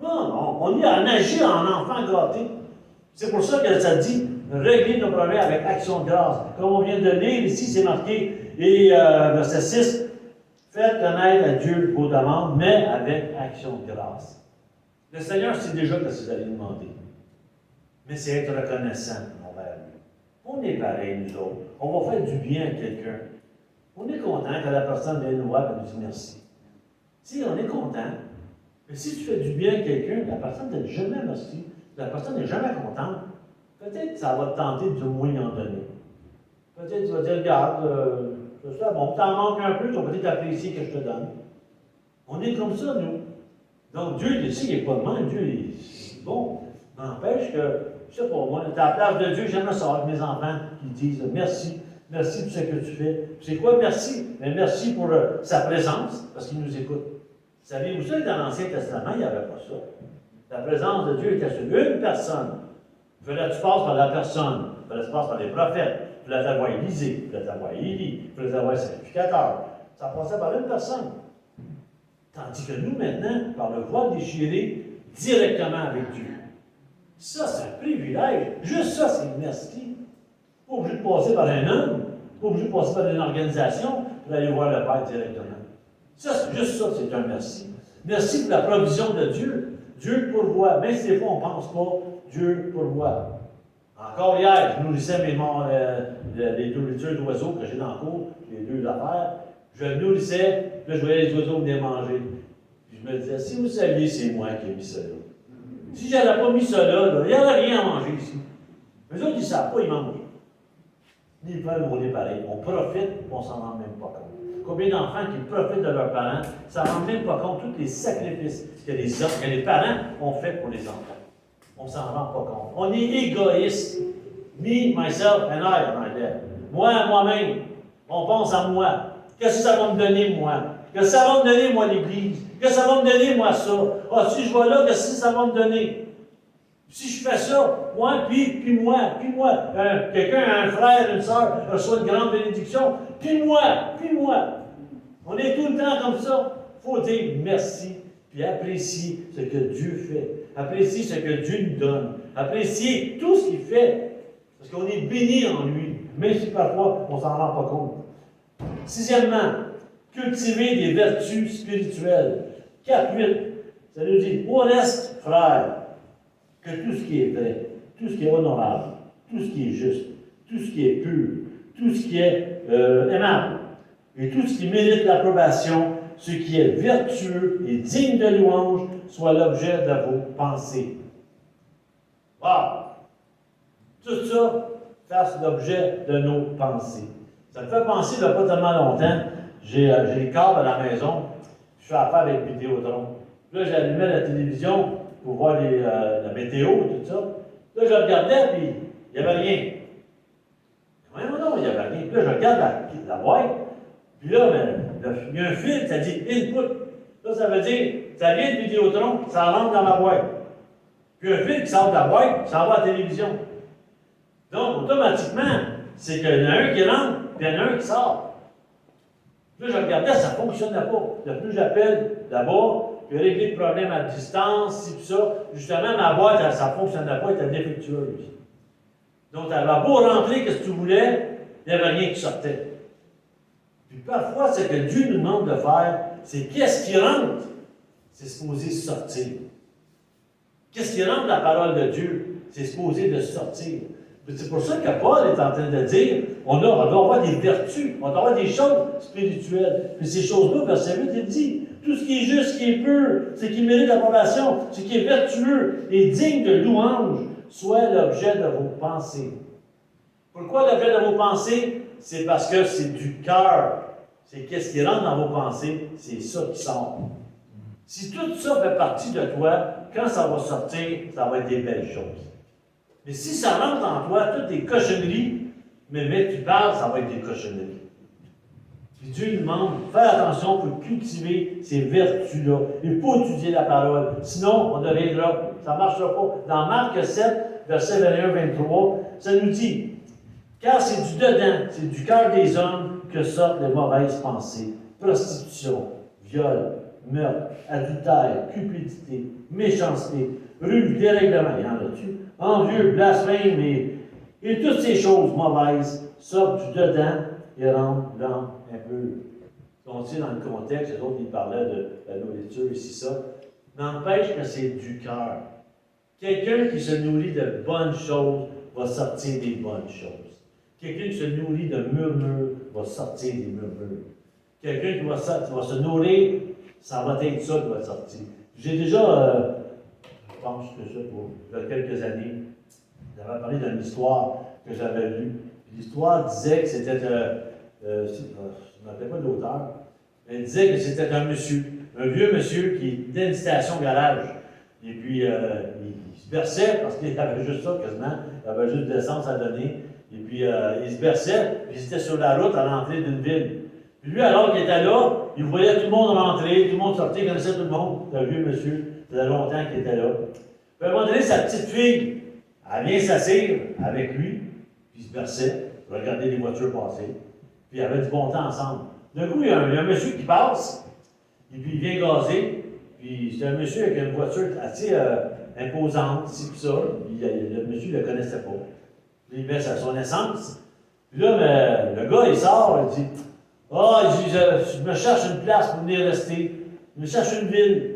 Non, non, on agit en enfant gâté. C'est pour ça que ça dit, régler nos problèmes avec action de grâce. Comme on vient de lire, ici c'est marqué, et verset 6, faites connaître à Dieu vos demandes, mais avec action de grâce. Le Seigneur sait déjà ce que vous allez demander. Mais c'est être reconnaissant envers lui. On est pareil, nous autres. On va faire du bien à quelqu'un. On est content que la personne vienne nous voir et nous dise merci. Si on est content, mais si tu fais du bien à quelqu'un, la personne ne dit jamais merci, la personne n'est jamais contente, peut-être que ça va te tenter de moins en donner. Peut-être que tu vas dire, regarde, c'est ça, bon, t'en manques un peu, tu vas peut-être apprécier que je te donne. On est comme ça, nous. Donc, Dieu, il sait qu'il n'est pas de même, Dieu, il est bon. N'empêche que, je sais pas, moi, à la place de Dieu, j'aimerais ça avec mes enfants qui disent merci, merci pour ce que tu fais. C'est quoi merci? Mais merci pour sa présence, parce qu'il nous écoute. Savez-vous ça, dans l'Ancien Testament, il n'y avait pas ça. La présence de Dieu était sur une personne. Il fallait que tu passes par la personne. Il fallait que tu passes par les prophètes. Il fallait avoir Élisée. Il fallait avoir Élie. Il fallait avoir sacrificateur. Ça passait par une personne. Tandis que nous, maintenant, par le voile déchiré, directement avec Dieu. Ça, c'est un privilège. Juste ça, c'est une merci. Pas obligé de passer par un homme. Pas obligé de passer par une organisation pour aller voir le Père directement. Ça, juste ça, c'est un merci. Merci pour la provision de Dieu. Dieu pourvoit. Même si des fois on ne pense pas, Dieu pourvoit. Encore hier, je nourrissais les nourritures d'oiseaux que j'ai dans le cours, les deux affaires. Je nourrissais, là je voyais les oiseaux venir manger. Puis je me disais, si vous saviez, c'est moi qui ai mis ça là. Si je n'avais pas mis ça là, il n'y aurait rien à manger ici. Les autres, ils ne savent pas, ils mangent. Ni le père, on est pareil. On profite, on ne s'en rend même pas compte. Combien d'enfants qui profitent de leurs parents, ça ne rend même pas compte tous les sacrifices que les parents ont fait pour les enfants. On ne s'en rend pas compte. On est égoïste. Me, myself and I, right there. Moi-même. On pense à moi. Qu'est-ce que ça va me donner, moi? Qu'est-ce que ça va me donner, moi, l'Église? Qu'est-ce que ça va me donner, moi, ça? Ah, si je vais là, qu'est-ce que ça va me donner? Si je fais ça, moi, puis moi. Quelqu'un, un frère, une soeur, reçoit une grande bénédiction, puis moi. On est tout le temps comme ça. Il faut dire merci, puis apprécier ce que Dieu fait. Apprécier ce que Dieu nous donne. Apprécier tout ce qu'il fait. Parce qu'on est béni en lui, même si parfois on ne s'en rend pas compte. Sixièmement, cultiver des vertus spirituelles. 4.8, ça nous dit, au reste, frères, que tout ce qui est vrai, tout ce qui est honorable, tout ce qui est juste, tout ce qui est pur, tout ce qui est aimable, et tout ce qui mérite l'approbation, ce qui est vertueux et digne de louange, soit l'objet de vos pensées. Wow! Tout ça fasse l'objet de nos pensées. Ça me fait penser, il n'y a pas tellement longtemps, j'ai le câble à la maison, je fais affaire avec Vidéotron. Là, j'allumais la télévision pour voir la météo, tout ça. Là, je regardais, puis il n'y avait rien. Voyons non, il n'y avait rien. Puis là, je regarde la boîte, puis là, il y a un fil, ça dit input. Là, ça veut dire, ça vient de Vidéotron, ça rentre dans ma boîte. Puis un fil qui sort de la boîte, ça va à la télévision. Donc, automatiquement, c'est qu'il y en a un qui rentre, puis il y en a un qui sort. Puis là, je regardais, ça ne fonctionnait pas. Là, plus j'appelle là-bas, puis régler le problème à distance, ci, puis ça. Justement, ma boîte, ça ne fonctionnait pas, elle était défectueuse. Donc, tu avais beau rentrer, qu'est-ce que tu voulais, il n'y avait rien qui sortait. Puis parfois, ce que Dieu nous demande de faire, c'est qu'est-ce qui rentre, c'est supposé sortir. Qu'est-ce qui rentre la parole de Dieu, c'est supposé de sortir. C'est pour ça que Paul est en train de dire, on doit avoir des vertus, on doit avoir des choses spirituelles. Puis ces choses-là, verset 8, il dit, tout ce qui est juste, ce qui est pur, ce qui mérite l'approbation, ce qui est vertueux et digne de louange, soit l'objet de vos pensées. Pourquoi l'objet de vos pensées? C'est parce que c'est du cœur. C'est qu'est-ce qui rentre dans vos pensées, c'est ça qui sort. Si tout ça fait partie de toi, quand ça va sortir, ça va être des belles choses. Mais si ça rentre en toi, toutes des cochonneries, mais tu parles, ça va être des cochonneries. Puis Dieu nous demande, faire attention pour cultiver ces vertus-là. Il faut étudier la parole. Sinon, on deviendra, ça ne marchera pas. Dans Marc 7, verset 21-23, ça nous dit, car c'est du dedans, c'est du cœur des hommes que sortent les mauvaises pensées. Prostitution, viol, meurtre, adultère, cupidité, méchanceté, ruse, dérèglement, il y en a dessus, envieux, blasphème et toutes ces choses mauvaises sortent du dedans et rendent l'homme impur. On dit dans le contexte, les autres, ils parlaient de la nourriture, ici, ça. N'empêche que c'est du cœur. Quelqu'un qui se nourrit de bonnes choses va sortir des bonnes choses. Quelqu'un qui se nourrit de murmures va sortir des murmures. Quelqu'un qui va se nourrir, ça va être ça qui va sortir. J'ai déjà, je pense que ça, il y a quelques années, j'avais parlé d'une histoire que j'avais lue. L'histoire disait que c'était, je ne me rappelle pas de l'auteur, elle disait que c'était un monsieur, un vieux monsieur qui était une station-garage. Et puis, il se berçait parce qu'il avait juste ça quasiment, il avait juste de l'essence à donner. Et puis, il se berçait, puis il était sur la route à l'entrée d'une ville. Puis lui, alors qu'il était là, il voyait tout le monde rentrer, tout le monde sortir, il connaissait tout le monde. C'est un vieux monsieur, ça faisait longtemps qu'il était là. Puis à un moment donné, sa petite fille, elle vient s'asseoir avec lui, puis il se berçait, regardait les voitures passer, puis il avait du bon temps ensemble. D'un coup, il y a un monsieur qui passe, et puis il vient gazer, puis c'est un monsieur avec une voiture assez imposante, ci puis ça, puis le monsieur ne le connaissait pas. Puis il met son essence, puis là, le gars, il sort, il dit « Ah, je me cherche une place pour venir rester, je me cherche une ville. »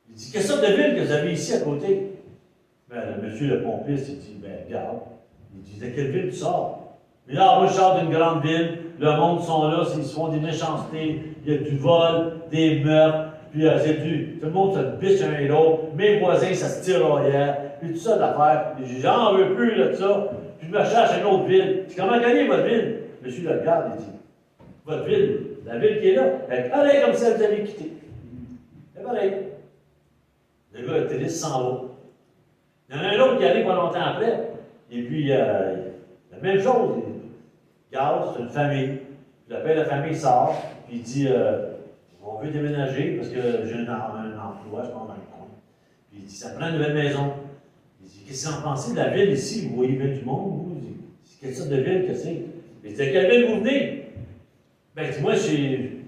Il dit « Quelle sorte de ville que vous avez ici à côté? » Ben, le monsieur le pompiste, il dit « Ben, regarde. » Il dit « De quelle ville tu sors? » Mais là, moi, je sors d'une grande ville, le monde sont là, ils se font des méchancetés, il y a du vol, des meurtres, puis tout le monde se biche un et l'autre, mes voisins, ça se tire arrière, puis tout ça d'affaires. J'en veux plus là, de ça, puis je me cherche une autre ville. Je dis, comment gagner votre ville? Monsieur le regarde, il dit, votre ville, la ville qui est là, elle est pareille comme celle que vous avez quittée. C'est pareil. Le gars, le triste s'en va. Il y en a un autre qui arrive pas longtemps après, et puis la même chose. Regarde, c'est une famille. Puis après, la famille sort, puis il dit on veut déménager parce que j'ai un emploi, je pense, dans le coin. Puis il dit ça prend une nouvelle maison. Il dit qu'est-ce que vous en pensez de la ville ici? Vous voyez bien du monde, vous? Il dit quelle sorte de ville que c'est? Il dit à quelle ville vous venez? Ben, dis-moi,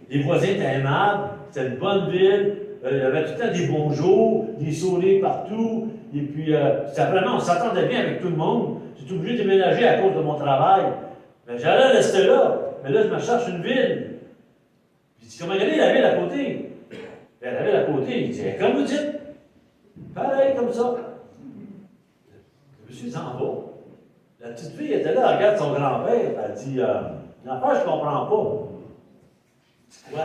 les voisins étaient aimables, c'était une bonne ville, il y avait tout le temps des bons jours, des sourires partout, et puis vraiment, on s'entendait bien avec tout le monde. J'étais obligé de déménager à cause de mon travail. Ben, j'allais rester là, mais là, je me cherche une ville. Puis, il dit, comment gagner la ville à côté? Ben, la ville à côté, il dit, comme vous dites, pareil, comme ça. Le monsieur s'en va. La petite fille était là, elle regarde son grand-père, elle dit, l'enfant, je ne comprends pas. C'est quoi?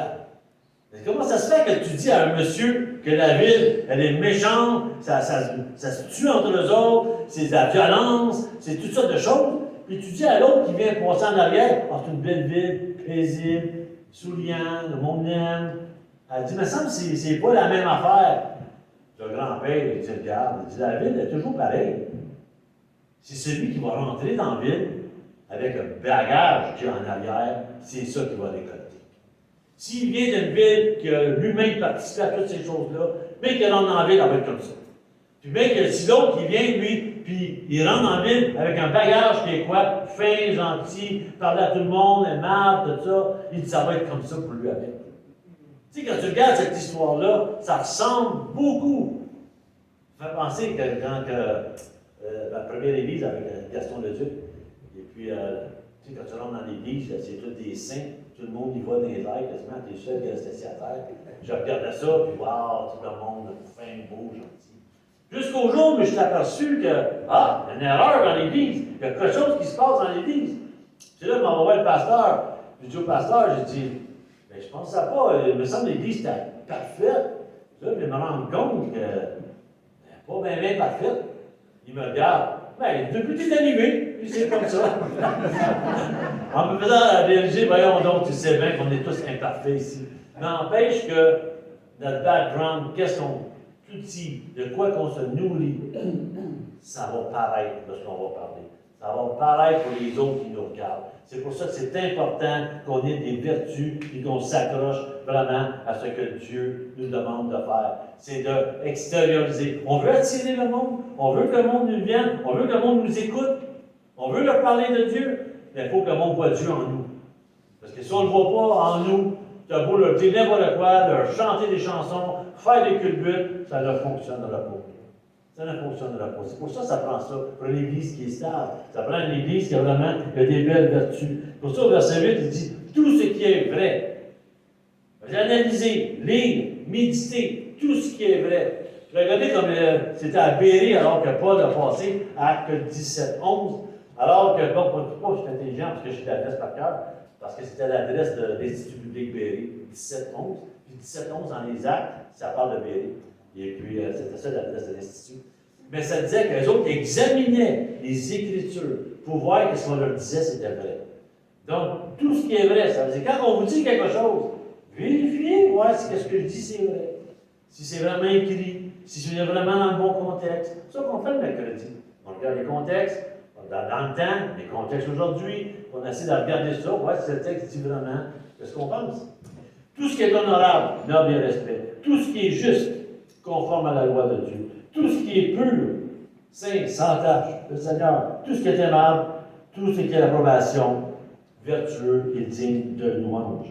Mais comment ça se fait que tu dis à un monsieur que la ville, elle est méchante, ça se tue entre eux autres, c'est de la violence, c'est toutes sortes de choses, puis tu dis à l'autre qui vient passer en arrière, ah, c'est une belle ville, paisible, souriante, le monde l'aime. Elle dit, mais ça me semble que c'est pas la même affaire. Le grand-père, il dit, regarde, il dit, la ville est toujours pareille. C'est celui qui va rentrer dans la ville avec un bagage qu'il y a en arrière, c'est ça qui va récolter. S'il vient d'une ville que lui-même participe à toutes ces choses-là, mais qu'il rentre dans la ville, elle va être comme ça. Puis bien que si l'autre qui vient, lui, puis il rentre dans la ville avec un bagage qui est quoi? Fin, gentil, parle à tout le monde, aimable, tout ça, il dit ça va être comme ça pour lui avec. Tu sais, quand tu regardes cette histoire-là, ça ressemble beaucoup. Ça fait penser que quand la première église avec Gaston Leduc, et puis, tu sais, quand tu rentres dans l'église, c'est tous des saints, tout le monde y va dans les airs, quasiment, t'es seul qui reste assis à terre. Je regardais ça, puis waouh, tout le monde, fin, beau, gentil. Jusqu'au jour où je suis aperçu que, il y a une erreur dans l'église, il y a quelque chose qui se passe dans l'église. C'est là que je m'en vais voir le pasteur. Je dis au pasteur, j'ai dit, mais je ne pensais pas, il me semble que l'église était parfaite. Là, je me rends compte que pas bien parfaite. Il me regarde. Ben, depuis que tu es arrivé, puis c'est comme ça. En me faisant la BLG, voyons donc, tu sais bien qu'on est tous imparfaits ici. N'empêche que notre background, qu'est-ce qu'on. Tout dit, de quoi qu'on se nourrit, ça va paraître lorsqu'on va parler. Ça va paraître pour les autres qui nous regardent. C'est pour ça que c'est important qu'on ait des vertus et qu'on s'accroche vraiment à ce que Dieu nous demande de faire. C'est d'extérioriser. On veut attirer le monde. On veut que le monde nous vienne. On veut que le monde nous écoute. On veut leur parler de Dieu. Mais il faut que le monde voit Dieu en nous. Parce que si on ne le voit pas en nous, tu as beau leur dire n'importe quoi, leur chanter des chansons, faire des culbutes, ça ne fonctionnera pas. Ça ne fonctionnera pas. C'est pour ça que ça prend ça, pour une église qui est stable. Ça prend une église qui a vraiment des belles vertus. Pour ça, au verset 8, il dit tout ce qui est vrai. Analyser, lire, méditer, tout ce qui est vrai. Regardez comme c'était à Béry, alors que Paul a passé à Acte 17, 11. Alors que, bon, pas je suis intelligent parce que je suis l'adresse par cœur, parce que c'était l'adresse de l'Institut public Béry, 17, 11. Puis 17, 11 dans les actes, ça parle de Béry. Et puis, c'était ça l'adresse de l'Institut. Mais ça disait que les autres examinaient les Écritures pour voir que ce qu'on leur disait, c'était vrai. Donc, tout ce qui est vrai, ça veut dire, quand on vous dit quelque chose, vérifiez, voir si ce que je dis, c'est vrai. Si c'est vraiment écrit, si c'est vraiment dans le bon contexte. C'est ça qu'on fait le mercredi. On regarde les contextes, dans le temps, les contextes aujourd'hui, on essaie de regarder ça, voir si le texte dit vraiment ce qu'on pense. Tout ce qui est honorable, noble et respect. Tout ce qui est juste, conforme à la loi de Dieu. Tout ce qui est pur, saint, sans tache, le Seigneur. Tout ce qui est aimable, tout ce qui est l'approbation, vertueux et digne de louange.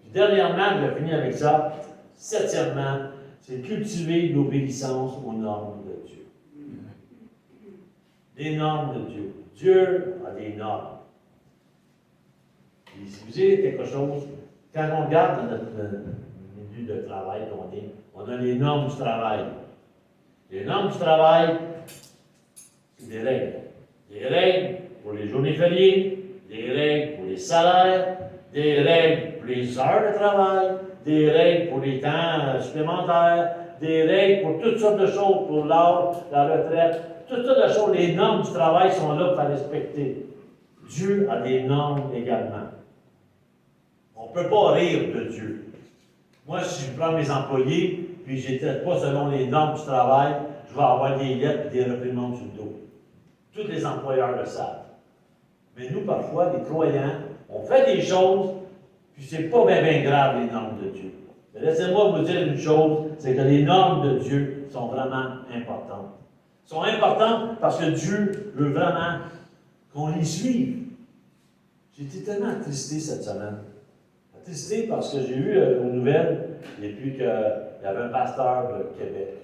Puis dernièrement, je vais finir avec ça. Septièmement, c'est cultiver l'obéissance aux normes de Dieu. Les normes de Dieu. Dieu a des normes. Et si vous avez quelque chose, quand on regarde dans notre milieu de travail qu'on est, on a les normes du travail. Les normes du travail, c'est des règles. Des règles pour les journées fériées, des règles pour les salaires, des règles pour les heures de travail, des règles pour les temps supplémentaires, des règles pour toutes sortes de choses, pour l'âge, la retraite, toutes sortes de choses. Les normes du travail sont là pour respecter. Dieu a des normes également. On ne peut pas rire de Dieu. Moi, si je prends mes employés, puis je ne les traite pas selon les normes du travail, je vais avoir des lettres et des réprimandes sur le dos. Tous les employeurs le savent. Mais nous, parfois, les croyants, on fait des choses, puis c'est pas bien grave, les normes de Dieu. Mais laissez-moi vous dire une chose, c'est que les normes de Dieu sont vraiment importantes. Elles sont importantes parce que Dieu veut vraiment qu'on les suive. J'ai été tellement attristé cette semaine. Attristé parce que j'ai vu aux nouvelles, et puis qu'il y avait un pasteur de Québec,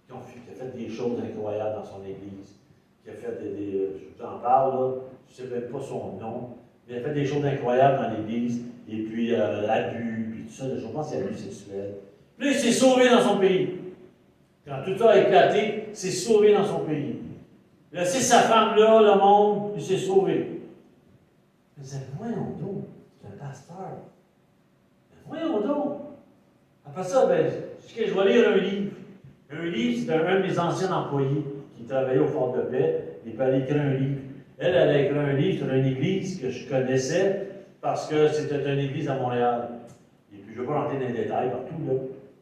je pense, qui a fait des choses incroyables dans son église, qui a fait je vous en parle, là, je ne sais même pas son nom, mais il a fait des choses incroyables dans l'église, et puis l'abus, puis tout ça, je pense qu'il y a l'abus sexuel. Puis là, il s'est sauvé dans son pays. Quand tout ça a éclaté, il s'est sauvé dans son pays. Là, c'est sa femme-là, le monde, il s'est sauvé. Je disais, voyons donc, c'est un pasteur. Voyons donc. Après ça, ben, je vais lire un livre. Un livre, c'est un de mes anciens employés qui travaillait au Fort de Paix. Il fallait écrire un livre. Elle a écrit un livre sur une église que je connaissais parce que c'était une église à Montréal. Et puis, je ne vais pas rentrer dans les détails partout, là.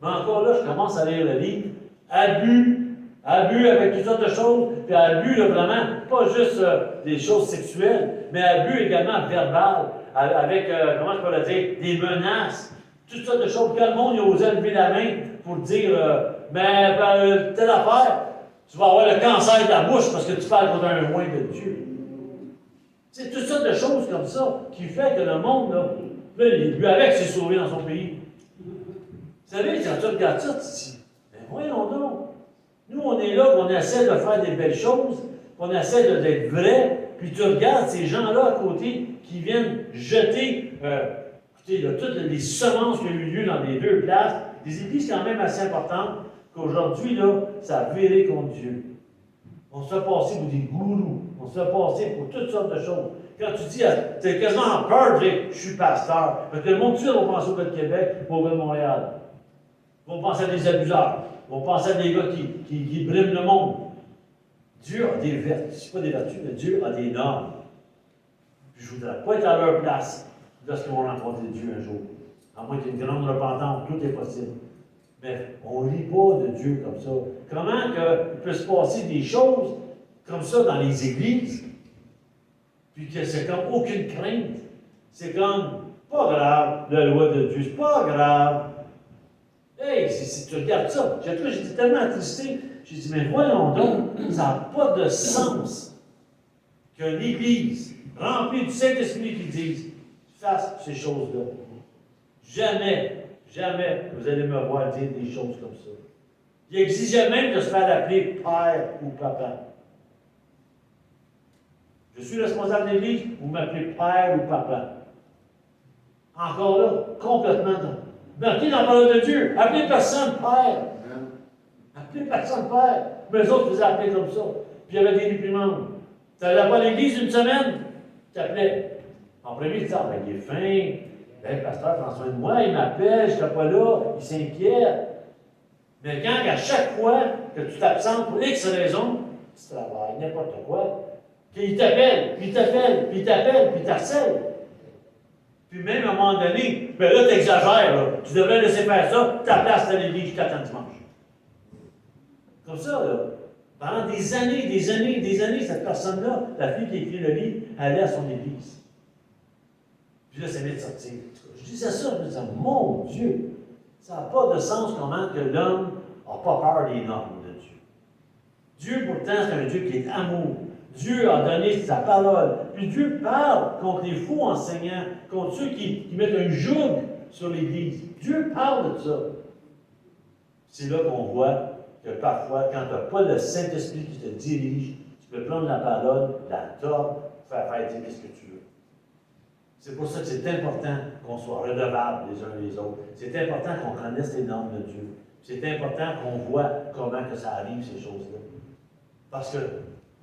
Mais encore là, je commence à lire le livre. Abus avec toutes sortes de choses. Puis abus, là, vraiment, pas juste des choses sexuelles, mais abus également verbal, avec, comment je peux le dire, des menaces. Toutes sortes de choses. Puis quand le monde il osait lever la main pour dire, mais telle affaire, tu vas avoir le cancer de la bouche parce que tu parles contre un loin de Dieu. C'est toutes sortes de choses comme ça qui fait que le monde, là, lui avec s'est sauvé dans son pays. Vous savez, quand tu regardes ça, tu te dis, mais voyons donc. Nous, on est là, on essaie de faire des belles choses, on essaie d'être vrai, puis tu regardes ces gens-là à côté qui viennent jeter, écoutez, là, toutes les semences qui ont eu lieu dans les deux places, des églises quand même assez importantes, qu'aujourd'hui, là, ça a viré contre Dieu. On se fait passer pour des gourous, on se fait passer pour toutes sortes de choses. Quand tu dis, tu es quasiment en peur de dire, je suis pasteur. Parce que le monde, tout de suite, va penser au gars de Québec ou au gars de Montréal. Ils vont penser à des abuseurs. Ils vont penser à des gars qui briment le monde. Dieu a des vertus, c'est pas des vertus, mais Dieu a des normes. Puis je ne voudrais pas être à leur place lorsqu'ils vont rencontrer Dieu un jour. À moins qu'il y ait une grande repentance, tout est possible. Mais on ne lit pas de Dieu comme ça. Comment il peut se passer des choses comme ça dans les églises, puis que c'est comme aucune crainte. C'est comme, pas grave, la loi de Dieu, c'est pas grave. Hey, si tu regardes ça, j'étais tellement attristé, j'ai dit, mais voyons donc, ça n'a pas de sens qu'une église remplie du Saint-Esprit qui dise, fasse ces choses-là. Jamais vous allez me voir dire des choses comme ça. Il exigeait même de se faire appeler père ou papa. Je suis responsable de l'Église, vous m'appelez père ou papa. Encore là, complètement dans. Marquez dans la parole de Dieu, appelez personne père. Appelez personne père. Mais eux autres faisaient appeler comme ça. Puis il y avait des réprimandes. Tu n'allais pas à l'église une semaine, tu t'appelais. En premier, tu disais, ah, ben, il est fin. Ben, le pasteur prend soin de moi, il m'appelle, je ne serai pas là, il s'inquiète. Mais quand, à chaque fois que tu t'absentes pour X raison, tu travailles, n'importe quoi, puis il t'appelle, puis il t'appelle, puis il t'appelle, puis il t'harcèle. Puis même à un moment donné, ben là, tu exagères, là. Tu devrais laisser faire ça, ta place à l'église, je t'attends dimanche. Comme ça, là. Pendant des années, cette personne-là, la fille qui écrit le livre, allait à son église. Puis là, ça vient de sortir. Je disais ça, je me disais, mon Dieu, ça n'a pas de sens comment que l'homme n'a pas peur des normes de Dieu. Dieu, pourtant, c'est un Dieu qui est amour. Dieu a donné sa parole. Puis Dieu parle contre les faux enseignants, contre ceux qui mettent un joug sur l'Église. Dieu parle de ça. C'est là qu'on voit que parfois, quand tu n'as pas le Saint-Esprit qui te dirige, tu peux prendre la parole, la tordre, faire dire ce que tu veux. C'est pour ça que c'est important qu'on soit redevables les uns les autres. C'est important qu'on connaisse les normes de Dieu. C'est important qu'on voit comment que ça arrive, ces choses-là. Parce que,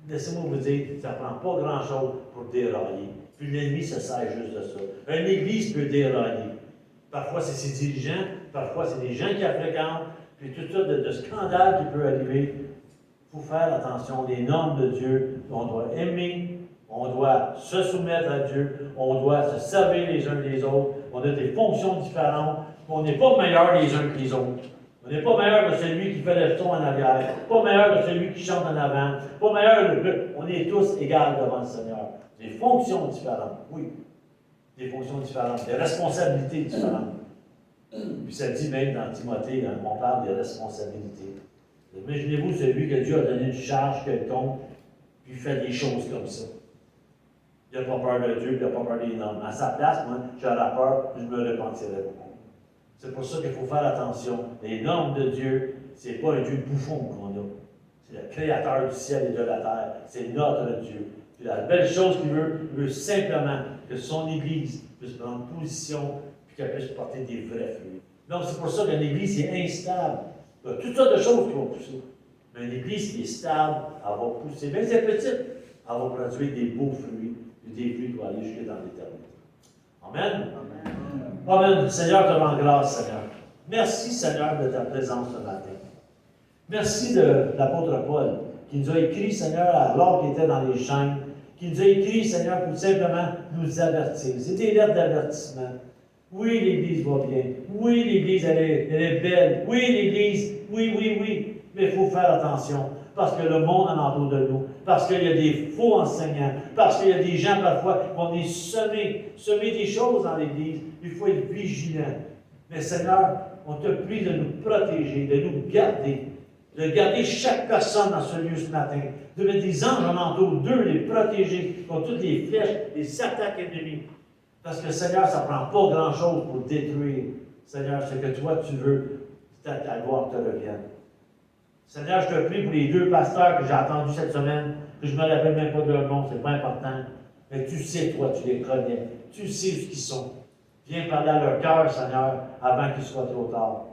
laissez-moi vous dire, ça ne prend pas grand-chose pour dérailler. Puis l'ennemi se sert juste de ça. Une église peut dérailler. Parfois, c'est ses dirigeants, parfois, c'est des gens qui la fréquentent, puis tout ça de scandales qui peut arriver. Il faut faire attention. Les normes de Dieu, on doit aimer, on doit se soumettre à Dieu, on doit se servir les uns les autres, on a des fonctions différentes, on n'est pas meilleurs les uns que les autres. On n'est pas meilleur que celui qui fait le son en arrière, pas meilleur que celui qui chante en avant, pas meilleur on est tous égaux devant le Seigneur. Des fonctions différentes, oui. Des fonctions différentes, des responsabilités différentes. Puis ça dit même dans Timothée, hein, on parle des responsabilités. Imaginez-vous celui que Dieu a donné une charge quelconque, puis il fait des choses comme ça. Il n'a pas peur de Dieu, il n'a pas peur des normes. À sa place, moi, j'aurais peur, je me repentirais beaucoup. C'est pour ça qu'il faut faire attention. Les normes de Dieu, ce n'est pas un Dieu bouffon qu'on a. C'est le créateur du ciel et de la terre. C'est notre Dieu. Puis la belle chose qu'il veut, il veut simplement que son Église puisse prendre position puis qu'elle puisse porter des vrais fruits. Donc c'est pour ça qu'une Église est instable. Il y a toutes sortes de choses qui vont pousser. Mais une Église qui est stable, elle va pousser. Même si elle est petite, elle va produire des beaux fruits, des fruits qui vont aller jusque dans l'éternité. Amen. Amen. Amen. Seigneur, te rends grâce, Seigneur. Merci, Seigneur, de ta présence ce matin. Merci de l'apôtre Paul, qui nous a écrit, Seigneur, alors qu'il était dans les chaînes, qui nous a écrit, Seigneur, pour simplement nous avertir. C'est des lettres d'avertissement. Oui, l'Église va bien. Oui, l'Église, elle est belle. Oui, l'Église, oui. Mais il faut faire attention. Parce que le monde en entoure de nous. Parce qu'il y a des faux enseignants. Parce qu'il y a des gens, parfois, qui vont venir semer des choses dans l'Église. Il faut être vigilant. Mais Seigneur, on te prie de nous protéger, de nous garder. De garder chaque personne dans ce lieu ce matin. De mettre des anges en entour d'eux, les protéger contre toutes les flèches, les attaques ennemies. Parce que Seigneur, ça ne prend pas grand-chose pour détruire. Seigneur, ce que toi tu veux, c'est que ta gloire te revienne. Seigneur, je te prie pour les 2 pasteurs que j'ai entendus cette semaine, que je ne me rappelle même pas de leur nom, c'est pas important. Mais tu sais, toi, tu les connais. Tu sais ce qu'ils sont. Viens parler à leur cœur, Seigneur, avant qu'il soit trop tard.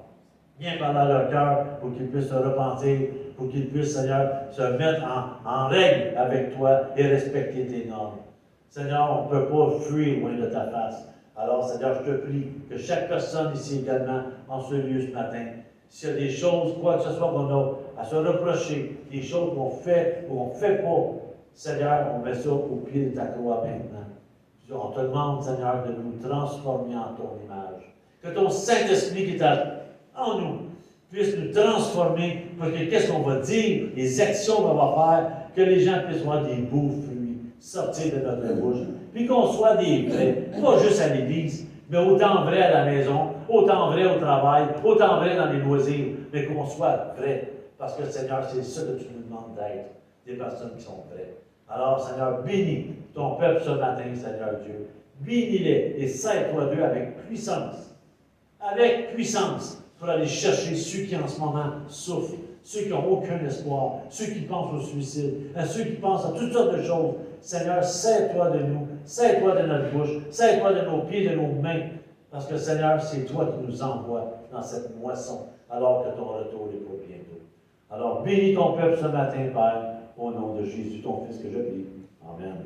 Viens parler à leur cœur pour qu'ils puissent se repentir, pour qu'ils puissent, Seigneur, se mettre en règle avec toi et respecter tes normes. Seigneur, on ne peut pas fuir loin de ta face. Alors, Seigneur, je te prie que chaque personne ici également, en ce lieu ce matin, s'il y a des choses, quoi que ce soit qu'on a à se reprocher, des choses qu'on fait ou qu'on ne fait pas, Seigneur, on met ça au pied de ta croix maintenant. On te demande, Seigneur, de nous transformer en ton image. Que ton Saint-Esprit qui est en nous puisse nous transformer, parce que qu'est-ce qu'on va dire, les actions qu'on va faire, que les gens puissent voir des beaux fruits sortir de notre bouche, puis qu'on soit des vrais, pas juste à l'église, mais autant vrai à la maison, autant vrai au travail, autant vrai dans les loisirs, mais qu'on soit vrai, parce que Seigneur, c'est ça que tu nous demandes d'être, des personnes qui sont vraies. Alors, Seigneur, bénis ton peuple ce matin, Seigneur Dieu. Bénis-les et sers-toi d'eux avec puissance. Avec puissance pour aller chercher ceux qui en ce moment souffrent, ceux qui n'ont aucun espoir, ceux qui pensent au suicide, à ceux qui pensent à toutes sortes de choses. Seigneur, sers-toi de nous, sers-toi de notre bouche, sers-toi de nos pieds, de nos mains, parce que Seigneur, c'est toi qui nous envoies dans cette moisson, alors que ton retour est pour bientôt. Alors, bénis ton peuple ce matin, Père, au nom de Jésus, ton Fils que je prie. Amen.